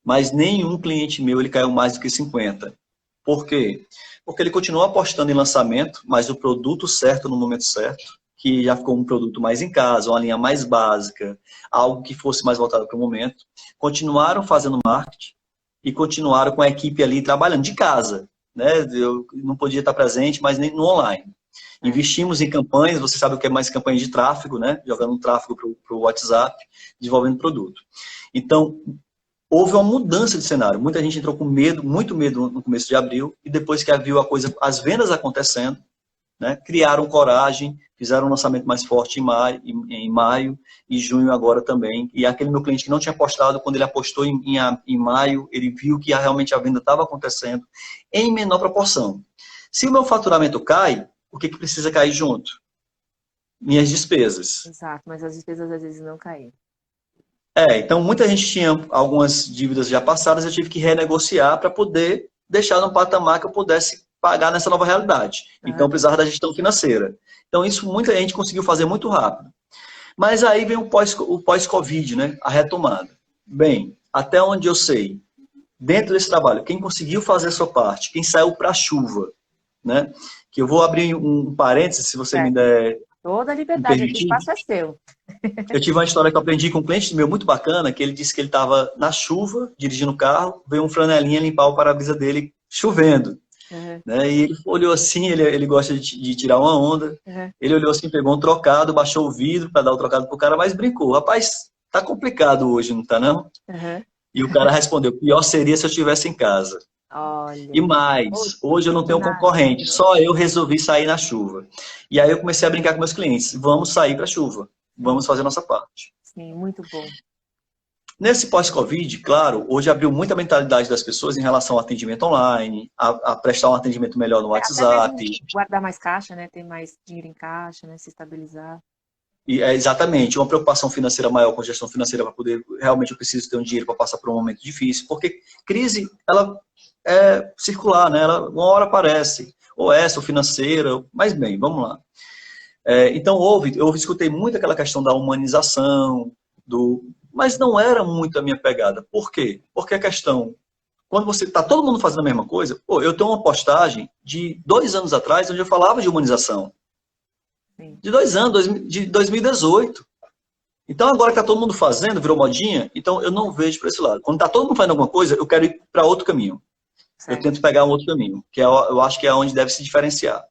mas nenhum cliente meu ele caiu mais do que 50%. Por quê? Porque ele continuou apostando em lançamento, mas o produto certo no momento certo, que já ficou um produto mais em casa, uma linha mais básica, algo que fosse mais voltado para o momento. Continuaram fazendo marketing e continuaram com a equipe ali trabalhando de casa. Né? Eu não podia estar presente, mas nem no online. Investimos em campanhas, você sabe o que é mais campanha de tráfego, né? Jogando um tráfego para o WhatsApp, desenvolvendo produto. Então, houve uma mudança de cenário. Muita gente entrou com medo, muito medo no começo de abril, e depois que viu as vendas acontecendo, né, criaram coragem, fizeram um lançamento mais forte em maio e junho agora também. E aquele meu cliente que não tinha apostado, quando ele apostou em maio, ele viu que realmente a venda estava acontecendo em menor proporção. Se o meu faturamento cai, o que precisa cair junto? Minhas despesas. Exato, mas as despesas às vezes não caíram. Então muita gente tinha algumas dívidas já passadas, eu tive que renegociar para poder deixar no patamar que eu pudesse pagar nessa nova realidade. Então eu precisava da gestão financeira. Então isso muita gente conseguiu fazer muito rápido. Mas aí vem o pós-Covid, né? A retomada. Bem, até onde eu sei, dentro desse trabalho, quem conseguiu fazer a sua parte, quem saiu para a chuva, né? Que eu vou abrir um parênteses, se você me der toda a me liberdade, aqui o permitir. espaço é seu. Eu tive uma história que eu aprendi com um cliente meu muito bacana, que ele disse que ele estava na chuva, dirigindo o carro, veio um flanelinha limpar o para-brisa dele chovendo. Uhum. Né? E ele olhou assim, ele gosta de tirar uma onda, ele olhou assim, pegou um trocado, baixou o vidro para dar o trocado pro cara, mas brincou. Rapaz, tá complicado hoje, não tá não? Uhum. E o cara respondeu, pior seria se eu estivesse em casa. E Olha, mais, hoje eu não tenho nada. concorrente, só eu resolvi sair na chuva. E aí eu comecei a brincar com meus clientes, vamos sair para a chuva, vamos fazer a nossa parte. Sim, muito bom. Nesse pós-Covid, claro, hoje abriu muita mentalidade das pessoas em relação ao atendimento online, a prestar um atendimento melhor no Até WhatsApp. mesmo guardar mais caixa, né? Ter mais dinheiro em caixa, né? Se estabilizar. E é exatamente uma preocupação financeira maior com gestão financeira para poder, realmente eu preciso ter um dinheiro para passar por um momento difícil, porque crise, ela é circular, né? Ela uma hora aparece, ou essa, ou financeira, mas bem, vamos lá. Então eu escutei muito aquela questão da humanização, mas não era muito a minha pegada. Por quê? Porque a questão, quando você está todo mundo fazendo a mesma coisa, eu tenho uma postagem de 2 anos atrás, onde eu falava de humanização. Sim. De 2 anos, de 2018. Então agora que está todo mundo fazendo, virou modinha, então eu não vejo para esse lado. Quando está todo mundo fazendo alguma coisa, eu quero ir para outro caminho. Certo. Eu tento pegar um outro caminho, que eu acho que é onde deve se diferenciar.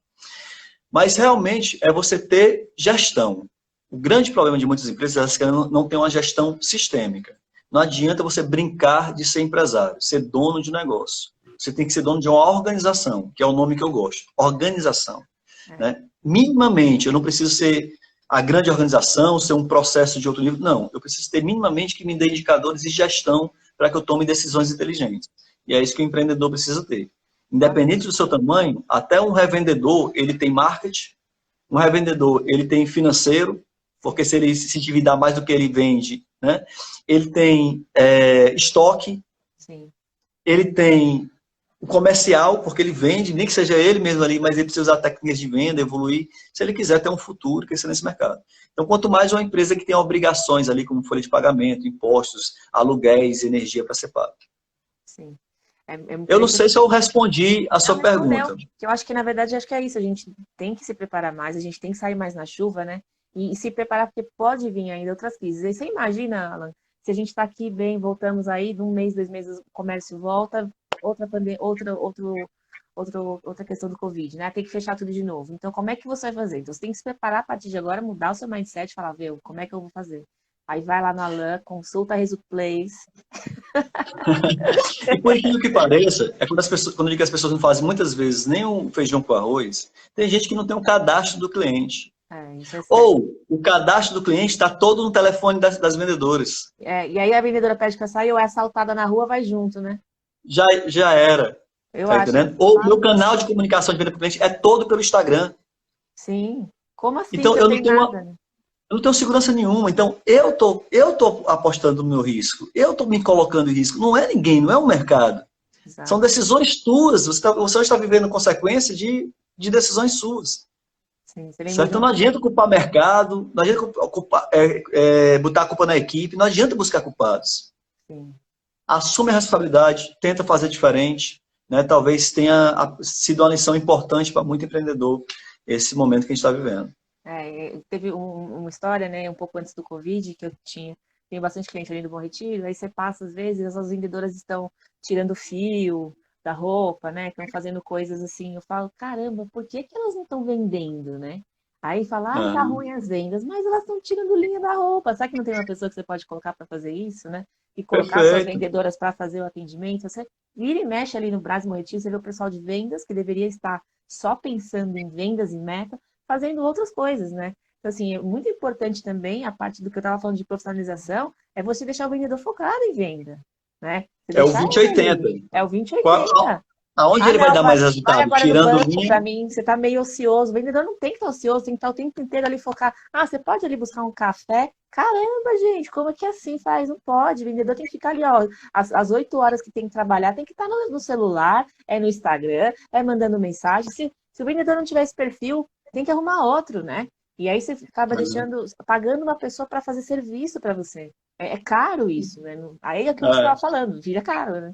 Mas realmente é você ter gestão. O grande problema de muitas empresas é que não tem uma gestão sistêmica. Não adianta você brincar de ser empresário, ser dono de negócio. Você tem que ser dono de uma organização, que é o nome que eu gosto. Organização. Né? Minimamente, eu não preciso ser a grande organização, ser um processo de outro nível. Não, eu preciso ter minimamente que me dê indicadores e gestão para que eu tome decisões inteligentes. E é isso que o empreendedor precisa ter. Independente do seu tamanho, até um revendedor, ele tem marketing, um revendedor, ele tem financeiro, porque se ele se endividar mais do que ele vende, né? Ele tem estoque, Sim. ele tem o comercial, porque ele vende, nem que seja ele mesmo ali, mas ele precisa usar técnicas de venda, evoluir, se ele quiser ter um futuro, crescer nesse mercado. Então, quanto mais uma empresa que tem obrigações ali, como folha de pagamento, impostos, aluguéis, energia para ser pago. Sim. Eu não sei se eu respondi a Não, sua pergunta. que eu acho que, na verdade, acho que é isso. A gente tem que se preparar mais, a gente tem que sair mais na chuva, né? E se preparar, porque pode vir ainda outras crises. Aí você imagina, Alan, se a gente está aqui bem, voltamos aí, num mês, 2 meses, o comércio volta, outra pandemia, outra questão do Covid, né? Tem que fechar tudo de novo. Então, como é que você vai fazer? Então, você tem que se preparar a partir de agora, mudar o seu mindset, falar, viu, como é que eu vou fazer? Aí vai lá na Alan, consulta a Resultplace. E por incrível que pareça, é quando, quando eu digo que as pessoas não fazem muitas vezes nem um feijão com arroz, tem gente que não tem um cadastro do cliente. Isso é sério. Ou o cadastro do cliente está todo no telefone das vendedoras. E aí a vendedora pede para sair ou é assaltada na rua, vai junto, né? Já era. Eu Tá acho. entendendo? Ou o meu canal de comunicação de venda para o cliente é todo pelo Instagram. Sim. Como assim? Então, Você eu não não tem tenho nada, né? eu não tenho segurança nenhuma. Então, eu tô apostando no meu risco. Eu tô me colocando em risco. Não é ninguém, não é o mercado. Exato. São decisões tuas. Você está vivendo consequência de decisões suas. Sim, você vem Certo? Então, mudando. não adianta culpar o mercado, não adianta botar a culpa na equipe, não adianta buscar culpados. Sim. Assume a responsabilidade, tenta fazer diferente. Né? Talvez tenha sido uma lição importante para muito empreendedor esse momento que a gente está vivendo. Teve uma história, né, um pouco antes do Covid, que eu tenho bastante cliente ali do Bom Retiro, aí você passa, às vezes, as vendedoras estão tirando fio da roupa, né, estão fazendo coisas assim, eu falo, caramba, por que que elas não estão vendendo, né? Aí fala, tá ruim as vendas, mas elas estão tirando linha da roupa, sabe que não tem uma pessoa que você pode colocar para fazer isso, né? E colocar suas Perfeito. vendedoras para fazer o atendimento, você vira e mexe ali no Brás Bom Retiro, você vê o pessoal de vendas, que deveria estar só pensando em vendas e meta, fazendo outras coisas, né? Então, assim, é muito importante também, a parte do que eu estava falando de profissionalização, é você deixar o vendedor focado em venda, né? Você É o deixar 20/80. ele, é o 20/80. Aonde ele vai Não, dar mais vai resultado? agora no Tirando banco, linha? para mim, você está meio ocioso. O vendedor não tem que estar ocioso, tem que estar o tempo inteiro ali focar. Ah, você pode ali buscar um café? Caramba, gente, como é que assim faz? Não pode. O vendedor tem que ficar ali, ó, às 8 horas que tem que trabalhar, tem que estar no celular, no Instagram, mandando mensagem. Se o vendedor não tiver esse perfil, tem que arrumar outro, né? E aí você acaba pagando uma pessoa para fazer serviço para você. É caro isso, né? Aí é aquilo que você estava falando, vira caro, né?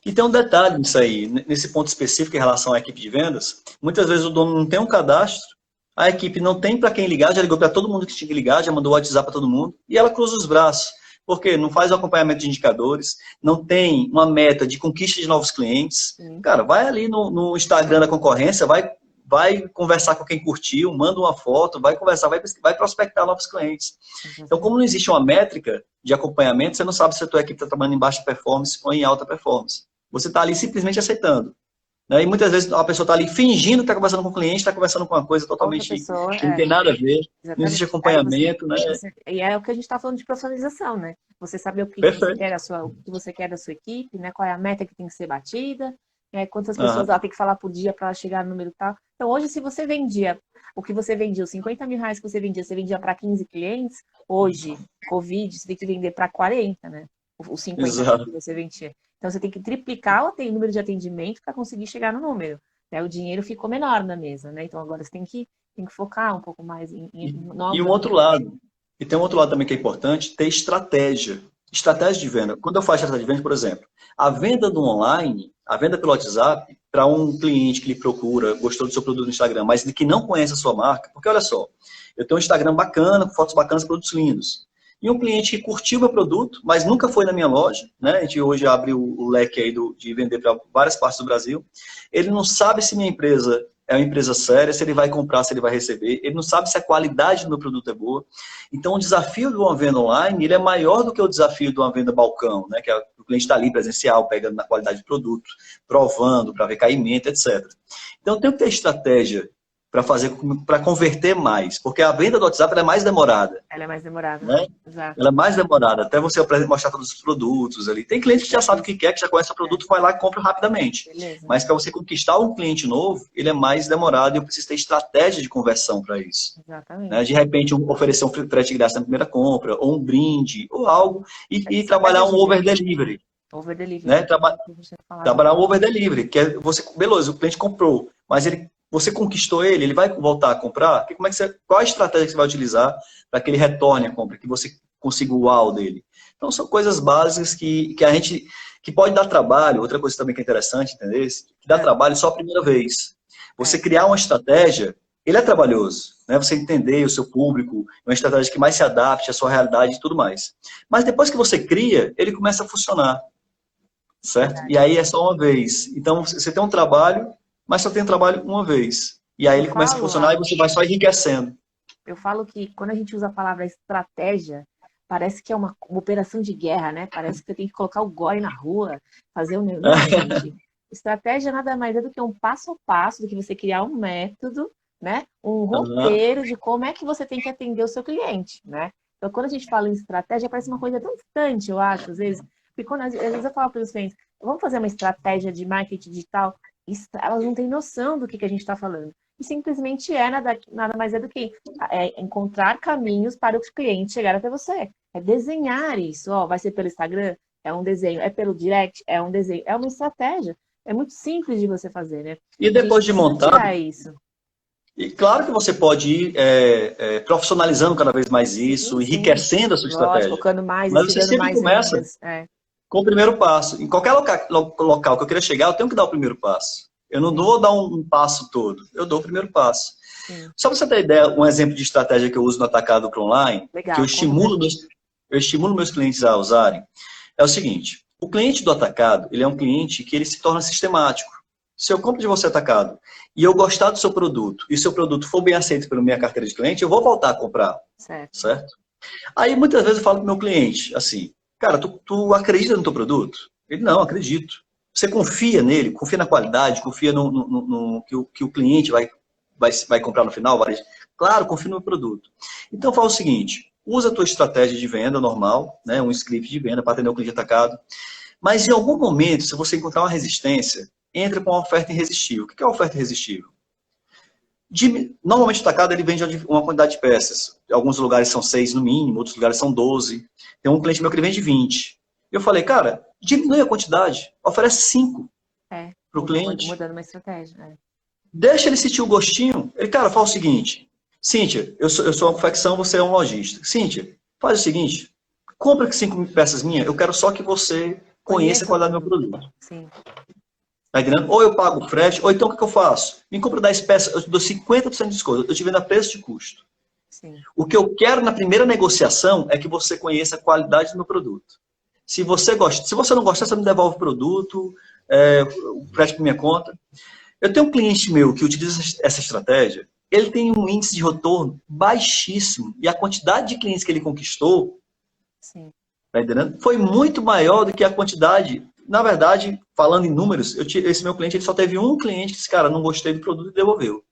E tem um detalhe nisso aí, nesse ponto específico em relação à equipe de vendas. Muitas vezes o dono não tem um cadastro, a equipe não tem para quem ligar, já ligou para todo mundo que tinha que ligar, já mandou o WhatsApp para todo mundo, e ela cruza os braços. Porque não faz o acompanhamento de indicadores, não tem uma meta de conquista de novos clientes. Cara, vai ali no Instagram da concorrência, vai conversar com quem curtiu, manda uma foto, vai conversar, vai prospectar novos clientes. Então, como não existe uma métrica de acompanhamento, você não sabe se a tua equipe está trabalhando em baixa performance ou em alta performance. Você está ali simplesmente aceitando. Né? E muitas vezes a pessoa está ali fingindo que está conversando com o cliente, está conversando com uma coisa totalmente pessoa, que não tem nada a ver, exatamente. não existe acompanhamento. Né? E é o que a gente está falando de profissionalização, né? Você saber o que você quer o que você quer da sua equipe, né? Qual é a meta que tem que ser batida, quantas pessoas ela tem que falar por dia para ela chegar no número tal. Então, hoje, se você vendia o que você vendia, os 50 mil reais que você vendia para 15 clientes, hoje, Covid, você tem que vender para 40, né? Os 50 mil que você vendia. Então, você tem que triplicar o número de atendimento para conseguir chegar no número. O dinheiro ficou menor na mesa, né? Então, agora você tem que focar um pouco mais em novos. E um outro lado. E tem um outro lado também que é importante, ter estratégia. Estratégia de venda. Quando eu faço estratégia de venda, por exemplo, a venda do online, a venda pelo WhatsApp, para um cliente que lhe procura, gostou do seu produto no Instagram, mas que não conhece a sua marca, porque olha só, eu tenho um Instagram bacana, com fotos bacanas, produtos lindos. E um cliente que curtiu meu produto, mas nunca foi na minha loja, né? A gente hoje abre o leque aí de vender para várias partes do Brasil. Ele não sabe se minha empresa é uma empresa séria, se ele vai comprar, se ele vai receber. Ele não sabe se a qualidade do meu produto é boa. Então, o desafio de uma venda online, ele é maior do que o desafio de uma venda balcão, né? Que o cliente está ali presencial, pegando na qualidade do produto, provando, para ver caimento, etc. Então, tem que ter estratégia para converter mais, porque a venda do WhatsApp é mais demorada. Ela é mais demorada, né? Exato. Ela é mais demorada, até você mostrar todos os produtos ali. Tem cliente que já sabe o que quer, que já conhece o produto, vai lá e compra rapidamente. Beleza. Mas para você conquistar um cliente novo, ele é mais demorado e eu preciso ter estratégia de conversão para isso. Exatamente. Né? De repente, oferecer um frete grátis na primeira compra, ou um brinde, ou algo, e trabalhar um over delivery. Over delivery. Né? Trabalhar o over delivery, que é você, beleza, o cliente comprou, mas você conquistou ele vai voltar a comprar? Qual a estratégia que você vai utilizar para que ele retorne a compra, que você consiga o wow dele? Então são coisas básicas que a gente, que pode dar trabalho. Outra coisa também que é interessante, entendeu? Que dá trabalho só a primeira vez. Você criar uma estratégia, ele é trabalhoso, né? Você entender o seu público, uma estratégia que mais se adapte à sua realidade e tudo mais. Mas depois que você cria, ele começa a funcionar, certo? E aí é só uma vez. Então você tem um trabalho, mas só tem trabalho uma vez. E aí ele começa a funcionar e você vai só enriquecendo. Eu falo que quando a gente usa a palavra estratégia, parece que é uma operação de guerra, né? Parece que você tem que colocar o goi na rua, fazer um... Não, gente. Estratégia nada mais é do que um passo a passo, do que você criar um método, né? Um roteiro de como é que você tem que atender o seu cliente, né? Então, quando a gente fala em estratégia, parece uma coisa tão distante, eu acho, às vezes. Porque quando, às vezes eu falo para os clientes, vamos fazer uma estratégia de marketing digital, elas não têm noção do que a gente está falando. E simplesmente nada mais é do que encontrar caminhos para o cliente chegar até você. É desenhar isso. Ó, vai ser pelo Instagram? É um desenho. É pelo direct? É um desenho. É uma estratégia. É muito simples de você fazer, né? E depois de montar... isso. E claro que você pode ir profissionalizando cada vez mais isso, enriquecendo a sua estratégia. Colocando mais, mas você sempre começa com o primeiro passo. Em qualquer local que eu queira chegar, eu tenho que dar o primeiro passo. Eu não vou dar um passo todo, eu dou o primeiro passo. Só para você ter ideia, um exemplo de estratégia que eu uso no atacado para online, que eu estimulo meus clientes a usarem, é o seguinte: o cliente do atacado, ele é um cliente que ele se torna sistemático. Se eu compro de você atacado e eu gostar do seu produto, e seu produto for bem aceito pela minha carteira de cliente, eu vou voltar a comprar. Certo? Aí muitas vezes eu falo para o meu cliente assim: cara, tu acredita no teu produto? Ele: não, acredito. Você confia nele, confia na qualidade, confia no que o cliente vai comprar no final? Claro, confio no meu produto. Então fala o seguinte: usa a tua estratégia de venda normal, né, um script de venda para atender o cliente atacado, mas em algum momento, se você encontrar uma resistência, entra com uma oferta irresistível. O que é uma oferta irresistível? Normalmente o atacado ele vende uma quantidade de peças. Em alguns lugares são 6 no mínimo, outros lugares são 12. Tem um cliente meu que ele vende 20. Eu falei: cara, diminui a quantidade, oferece 5 para o cliente. Mudando uma estratégia. Deixa ele sentir o gostinho. Ele: cara, fala o seguinte: Cíntia, eu sou uma confecção, você é um lojista. Cíntia, faz o seguinte: compra 5 peças minhas, eu quero só que você conheça a qualidade do meu produto. Sim. Tá entendendo? Ou eu pago o frete, ou então o que eu faço? Me compra 10 peças, eu te dou 50% de desconto, eu te vendo a preço de custo. Sim. O que eu quero na primeira negociação é que você conheça a qualidade do meu produto. Se você não gostar, você me devolve o produto, o frete por minha conta. Eu tenho um cliente meu que utiliza essa estratégia, ele tem um índice de retorno baixíssimo, e a quantidade de clientes que ele conquistou, tá entendendo? Foi muito maior do que a quantidade. Na verdade, falando em números, esse meu cliente ele só teve um cliente que disse: cara, não gostei do produto e devolveu.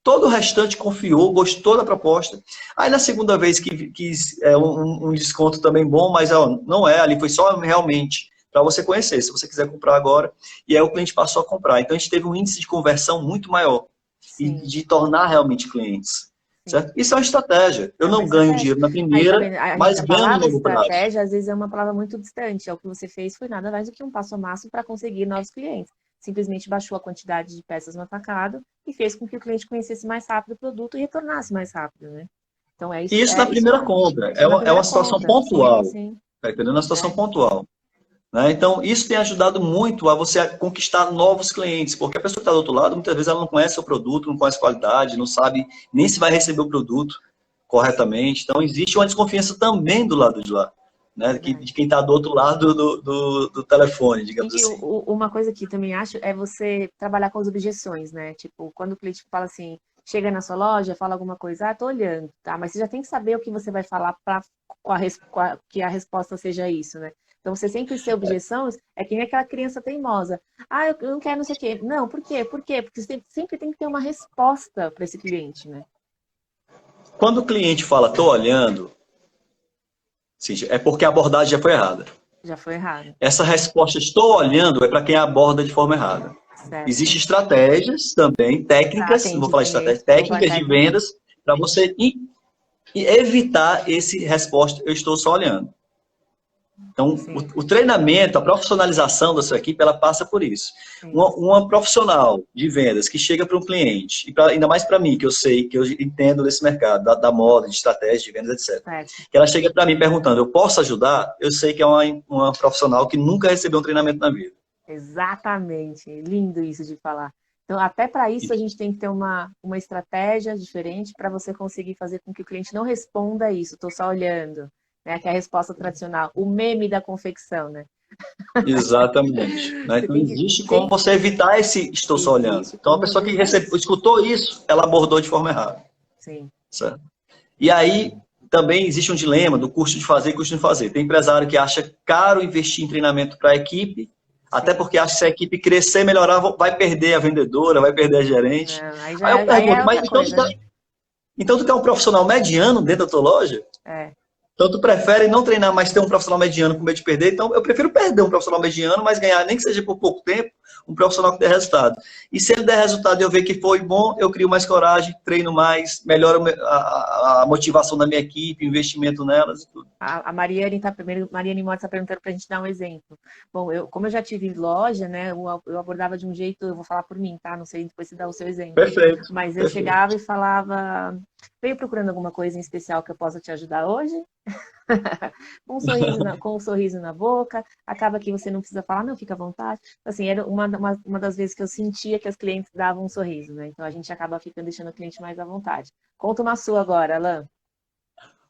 Todo o restante confiou, gostou da proposta. Aí na segunda vez quis um desconto também bom, mas não ali foi só realmente para você conhecer, se você quiser comprar agora. E aí o cliente passou a comprar. Então a gente teve um índice de conversão muito maior e de tornar realmente clientes. Certo? Isso é uma estratégia. Eu não ganho dinheiro na primeira, mas ganho no longo prazo. Estratégia, às vezes, é uma palavra muito distante. O que você fez foi nada mais do que um passo a passo para conseguir novos clientes. Simplesmente baixou a quantidade de peças no atacado e fez com que o cliente conhecesse mais rápido o produto e retornasse mais rápido, né? Então é isso. Isso na primeira compra. É uma situação pontual. Tá entendendo? Uma situação pontual. Né? Então, isso tem ajudado muito a você conquistar novos clientes, porque a pessoa que está do outro lado, muitas vezes ela não conhece o produto, não conhece a qualidade, não sabe nem se vai receber o produto corretamente. Então, existe uma desconfiança também do lado de lá, né? De quem está do outro lado do telefone, digamos assim. Uma coisa que também acho é você trabalhar com as objeções, né? Tipo, quando o cliente fala assim, chega na sua loja, fala alguma coisa: tô olhando, tá? Mas você já tem que saber o que você vai falar para que a resposta seja isso, né? Então, você sempre ter objeções é que nem aquela criança teimosa. Eu não quero não sei o quê. Não, por quê? Por quê? Porque você sempre tem que ter uma resposta para esse cliente, né? Quando o cliente fala: tô olhando, é porque a abordagem já foi errada. Já foi errada. Essa resposta "estou olhando" é para quem aborda de forma errada. Existem estratégias também, técnicas, não vou falar de estratégias, técnicas de vendas para você evitar esse resposta "eu estou só olhando". Então, Sim, o treinamento, a profissionalização da sua equipe, ela passa por isso. sim. Uma profissional de vendas que chega para um cliente, e ainda mais para mim, que eu sei, que eu entendo desse mercado, da moda, de estratégia, de vendas, etc. Certo. Que ela chega para mim perguntando, eu posso ajudar? Eu sei que é uma profissional que nunca recebeu um treinamento na vida. Exatamente. Lindo isso de falar. Então, até para isso, a gente tem que ter uma estratégia diferente para você conseguir fazer com que o cliente não responda isso, estou só olhando, né? Que é a resposta tradicional, o meme da confecção, né? Exatamente. Né? Você Então, tem que existe como sempre. você evitar esse estou só olhando. Existe Então, a como pessoa que evitar isso. escutou isso, ela abordou de forma errada. Sim, Certo? E aí, também existe um dilema do custo de fazer e custo de fazer. Tem empresário que acha caro investir em treinamento para a equipe, até sim. porque acha que se a equipe crescer, melhorar, vai perder a vendedora, vai perder a gerente. Não, Aí eu aí é pergunto, mas outra coisa, né? então tu quer um profissional mediano dentro da tua loja? É. Então, tu prefere não treinar, mas ter um profissional mediano com medo de perder. Então, eu prefiro perder um profissional mediano, mas ganhar, nem que seja por pouco tempo, um profissional que dê resultado. E se ele der resultado e eu ver que foi bom, eu crio mais coragem, treino mais, melhoro a motivação da minha equipe, investimento nelas e tudo. A Mariane tá primeiro, Mariane Mota está perguntando para a gente dar um exemplo. Bom, como eu já tive loja, né? Eu abordava de um jeito, eu vou falar por mim, tá? Não sei depois se dá o seu exemplo. Perfeito, Mas eu perfeito. chegava e falava, veio procurando alguma coisa em especial que eu possa te ajudar hoje? Com um sorriso na boca, acaba que você não precisa falar, não, fica à vontade. Assim, era uma das vezes que eu sentia que as clientes davam um sorriso, né? Então a gente acaba ficando deixando o cliente mais à vontade. Conta uma sua agora, Alan.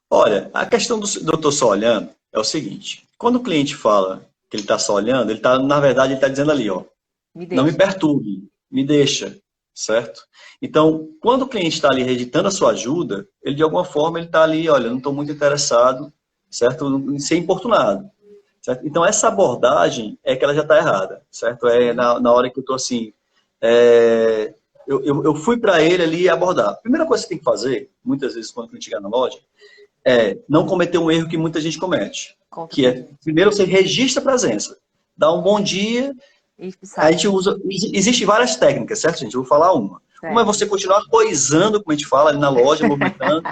Olha, a questão do eu tô só olhando é o seguinte. Quando o cliente fala que ele está só olhando, ele tá, na verdade, ele está dizendo ali, ó, Me não me deixa. perturbe, me deixa, certo? Então, quando o cliente está ali rejeitando a sua ajuda, ele de alguma forma ele está ali, olha, eu não estou muito interessado, certo? Em ser importunado, certo? Então, essa abordagem é que ela já está errada, certo? É Sim, na hora que eu estou assim, é, eu fui para ele ali abordar. A primeira coisa que você tem que fazer, muitas vezes quando a gente chegar na loja, é não cometer um erro que muita gente comete, conta que pra é, gente. primeiro você registra a presença, dá um bom dia, E a sai, gente usa, existem várias técnicas, certo, gente? Eu vou falar uma. Uma é certo. você continuar coisando, como a gente fala, ali na loja, movimentando,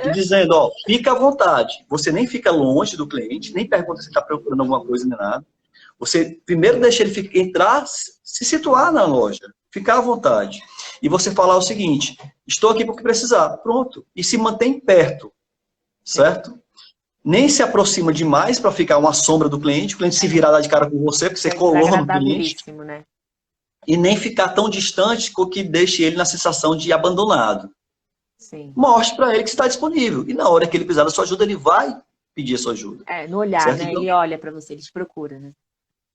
e dizendo, ó, fica à vontade. Você nem fica longe do cliente, nem pergunta se está procurando alguma coisa nem nada. Você primeiro deixa ele entrar, se situar na loja, ficar à vontade. E você falar o seguinte, estou aqui porque precisar. Pronto. E se mantém perto, Sim. certo? Nem se aproxima demais para ficar uma sombra do cliente, o cliente se É, virar lá de cara com você, porque isso você é colou no cliente, desagradabilíssimo, né? e nem ficar tão distante que deixe ele na sensação de abandonado. Sim. Mostre para ele que está disponível. E na hora que ele precisar da sua ajuda, ele vai pedir a sua ajuda. É, no olhar, Certo? né? Então, Ele olha pra você, ele te procura, né?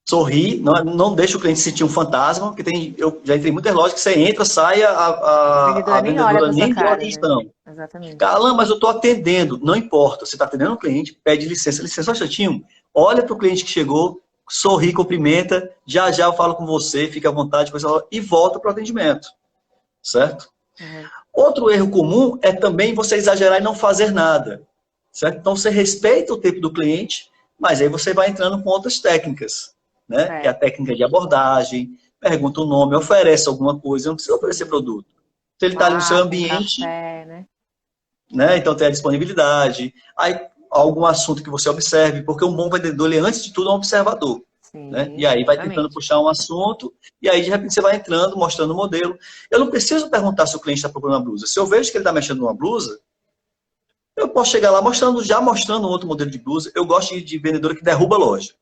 sorrir, não deixe o cliente sentir um fantasma, porque eu já entrei em muitas lojas que você entra, sai, A a vendedora nem olha vendedora pra sua nem deu cara, né? atenção. Exatamente. Alan, mas eu estou atendendo. Não importa, você está atendendo o cliente, pede licença, licença, só um instantinho. Olha para o cliente que chegou, sorri, cumprimenta, já já eu falo com você, fica à vontade, e volta para o atendimento. Certo? Uhum. Outro erro comum é também você exagerar e não fazer nada. Certo? Então você respeita o tempo do cliente, mas aí você vai entrando com outras técnicas, né? Que é a Certo. técnica de abordagem, pergunta o nome, oferece alguma coisa, não precisa oferecer Sim. produto. Se ele está ali no seu Papo, um ambiente, café, né? né? Então tem a disponibilidade, aí algum assunto que você observe, porque um bom vendedor, ele antes de tudo é um observador. Né? E Sim, aí vai tentando exatamente. puxar um assunto, e aí de repente você vai entrando, mostrando o modelo. Eu não preciso perguntar se o cliente está procurando uma blusa. Se eu vejo que ele está mexendo numa blusa, eu posso chegar lá já mostrando um outro modelo de blusa. Eu gosto de vendedor que derruba a loja,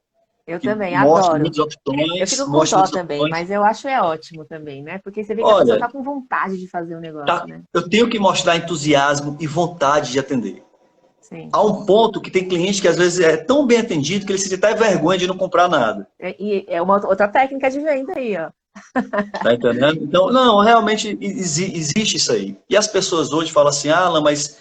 Eu que também mostra adoro. muitas Eu opções, fico com mostra dó muitas também, opções. mas eu acho ótimo também, né? Porque você vê que a pessoa Olha, tá com vontade de fazer o negócio, né? eu tenho que mostrar entusiasmo e vontade de atender. Sim. Há um ponto que tem cliente que às vezes é tão bem atendido que ele sente até vergonha de não comprar nada. E é uma outra técnica de venda aí, ó. Tá entendendo? Então, não, realmente existe isso aí. E as pessoas hoje falam assim, ah, Alan, mas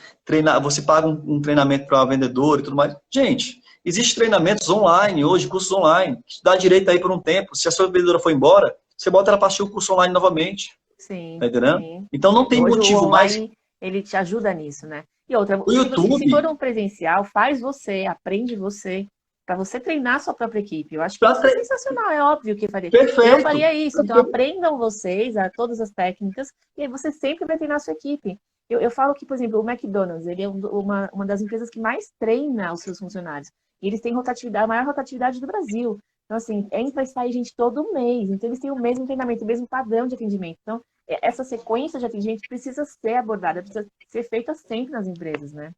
você paga um treinamento para vendedor e tudo mais. Gente, existem treinamentos online hoje, cursos online, que te dá direito aí por um tempo. Se a sua vendedora for embora, você bota ela para assistir o curso online novamente. Tá Sim, entendendo? sim. Então não tem Hoje o motivo mais. online, ele te ajuda nisso, né? E outra, O se for YouTube, um presencial, faz você, aprende você, para você treinar a sua própria equipe. Eu acho que pra isso é sensacional, é óbvio que eu faria. Eu perfeito. faria isso, então aprendam vocês todas as técnicas, e aí você sempre vai treinar a sua equipe. Eu falo que, por exemplo, o McDonald's, ele é uma das empresas que mais treina os seus funcionários. E eles têm rotatividade, a maior rotatividade do Brasil. Então, assim, entra e sai gente todo mês. Então, eles têm o mesmo treinamento, o mesmo padrão de atendimento. Então, essa sequência de atendimento precisa ser abordada, precisa ser feita sempre nas empresas, né?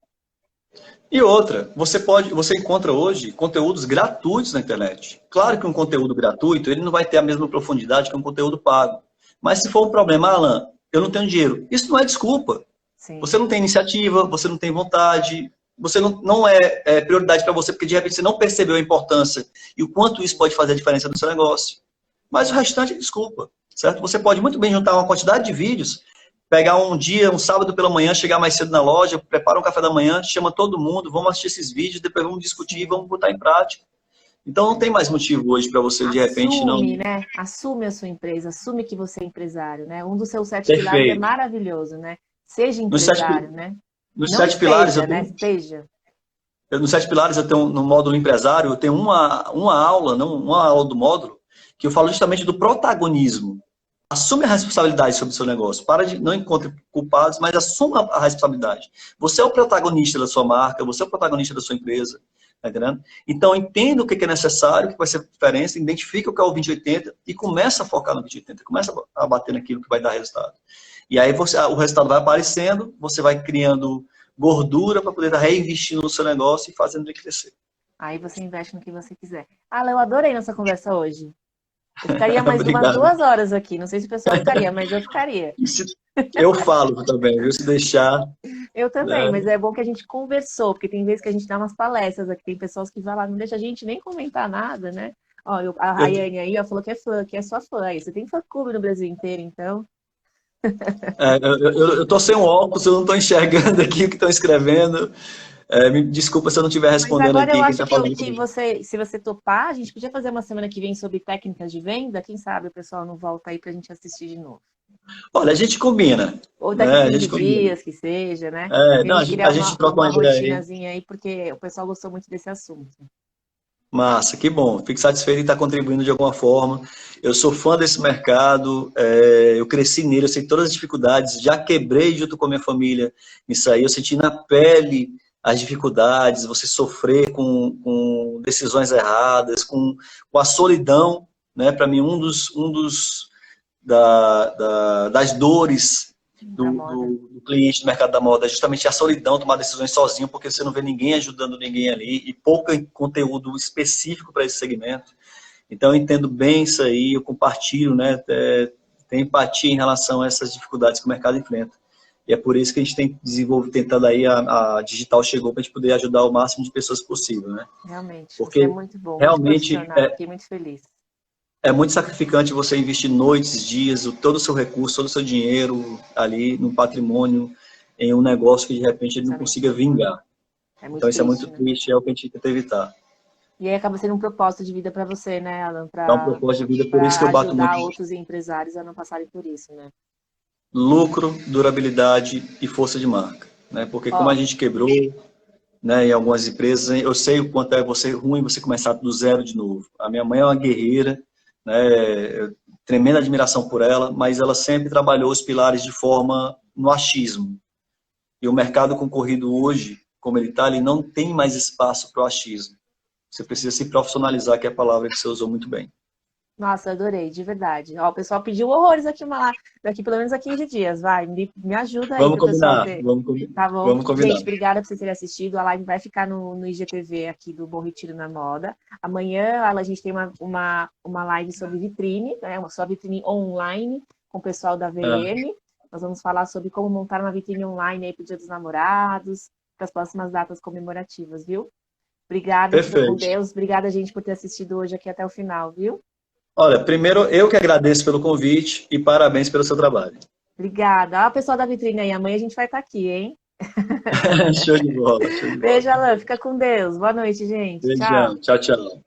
E outra, você encontra hoje conteúdos gratuitos na internet. Claro que um conteúdo gratuito, ele não vai ter a mesma profundidade que um conteúdo pago. Mas se for um problema, Alan, eu não tenho dinheiro. Isso não é desculpa. Sim. Você não tem iniciativa, você não tem vontade, você não é prioridade para você, porque de repente você não percebeu a importância e o quanto isso pode fazer a diferença no seu negócio. Mas o restante é desculpa, certo? Você pode muito bem juntar uma quantidade de vídeos, pegar um dia, um sábado pela manhã, chegar mais cedo na loja, prepara um café da manhã, chama todo mundo, vamos assistir esses vídeos, depois vamos discutir e vamos botar em prática. Então não tem mais motivo hoje para você, de repente, não... Assume, né? Assume a sua empresa, assume que você é empresário, né? Um dos seus 7 Perfeito. pilares é maravilhoso, né? Seja empresário, né? Nos Não 7 pilares, eu né? tenho... Esteja. Nos 7 pilares, eu tenho, no módulo empresário, eu tenho uma aula, não uma aula do módulo, que eu falo justamente do protagonismo. Assume a responsabilidade sobre o seu negócio. Não encontre culpados, mas assuma a responsabilidade. Você é o protagonista da sua marca, você é o protagonista da sua empresa. Tá entendendo? Então, entenda o que é necessário, o que vai ser a diferença, identifica o que é o 20-80 e começa a focar no 20-80, começa a bater naquilo que vai dar resultado. E aí o resultado vai aparecendo, você vai criando gordura para poder estar reinvestindo no seu negócio e fazendo ele crescer. Aí você investe no que você quiser. Eu adorei nossa conversa hoje. Eu ficaria mais umas 2 horas aqui. Não sei se o pessoal ficaria, mas eu ficaria. Eu falo também, viu? Se deixar. Eu também, né? mas é bom que a gente conversou, porque tem vezes que a gente dá umas palestras aqui, tem pessoas que vão lá, não deixa a gente nem comentar nada, né? Ó, a Rayane aí falou que é fã, que é sua fã. Aí você tem fã-clube no Brasil inteiro, então. Eu tô sem um óculos, eu não tô enxergando aqui o que estão escrevendo. Me desculpa se eu não estiver respondendo Mas agora aqui. eu Quem acho tá falando que se você topar, a gente podia fazer uma semana que vem sobre técnicas de venda. Quem sabe o pessoal não volta aí pra gente assistir de novo. Olha, a gente combina. Ou daqui a 15 dias, que seja, né? Não, a gente troca uma rotinazinha aí, porque o pessoal gostou muito desse assunto. Massa, que bom. Fico satisfeito em estar contribuindo de alguma forma. Eu sou fã desse mercado, eu cresci nele, eu sei todas as dificuldades, já quebrei junto com a minha família nisso aí, eu senti na pele as dificuldades, você sofrer com decisões erradas, com a solidão, né? Para mim, das dores do cliente do mercado da moda é justamente a solidão, tomar decisões sozinho, porque você não vê ninguém ajudando ninguém ali e pouco conteúdo específico para esse segmento. Então, eu entendo bem isso aí, eu compartilho, né? Tenho empatia em relação a essas dificuldades que o mercado enfrenta. E é por isso que a gente tem tentando aí, a digital chegou para a gente poder ajudar o máximo de pessoas possível, né? Realmente, porque você é muito bom, realmente muito profissional, fiquei muito feliz. É muito sacrificante você investir noites, dias, todo o seu recurso, todo o seu dinheiro ali no patrimônio, em um negócio que de repente ele não consiga vingar. Então isso é muito triste, é o que a gente tenta evitar. E aí acaba sendo um propósito de vida para você, né, Alan? É um propósito de vida, por isso que eu bato muito. Ajudar outros empresários a não passarem por isso, né? Lucro, durabilidade e força de marca, né? Porque como a gente quebrou, né, em algumas empresas, eu sei o quanto é ruim você começar do zero de novo. A minha mãe é uma guerreira, né, tremenda admiração por ela, mas ela sempre trabalhou os pilares de forma no achismo. E o mercado concorrido hoje, como ele está, ele não tem mais espaço para o achismo. Você precisa se profissionalizar, que é a palavra que você usou muito bem. Nossa, adorei, de verdade. Ó, o pessoal pediu horrores aqui, daqui pelo menos a 15 dias, vai, me ajuda aí. Vamos combinar, vamos combinar. Tá bom? Vamos combinar. Gente, obrigada por vocês terem assistido. A live vai ficar no IGTV aqui do Bom Retiro na Moda. Amanhã a gente tem uma live sobre vitrine, né? Uma vitrine online com o pessoal da VM. Nós vamos falar sobre como montar uma vitrine online aí pro Dia dos Namorados, para as próximas datas comemorativas, viu? Obrigada, fica com Deus. Obrigada, gente, por ter assistido hoje aqui até o final, viu? Olha, primeiro eu que agradeço pelo convite e parabéns pelo seu trabalho. Obrigada. Ó, pessoal da vitrine aí, amanhã a gente vai estar aqui, hein? Show de bola. Beijo, Alan. Fica com Deus. Boa noite, gente. Beijão. Tchau, tchau.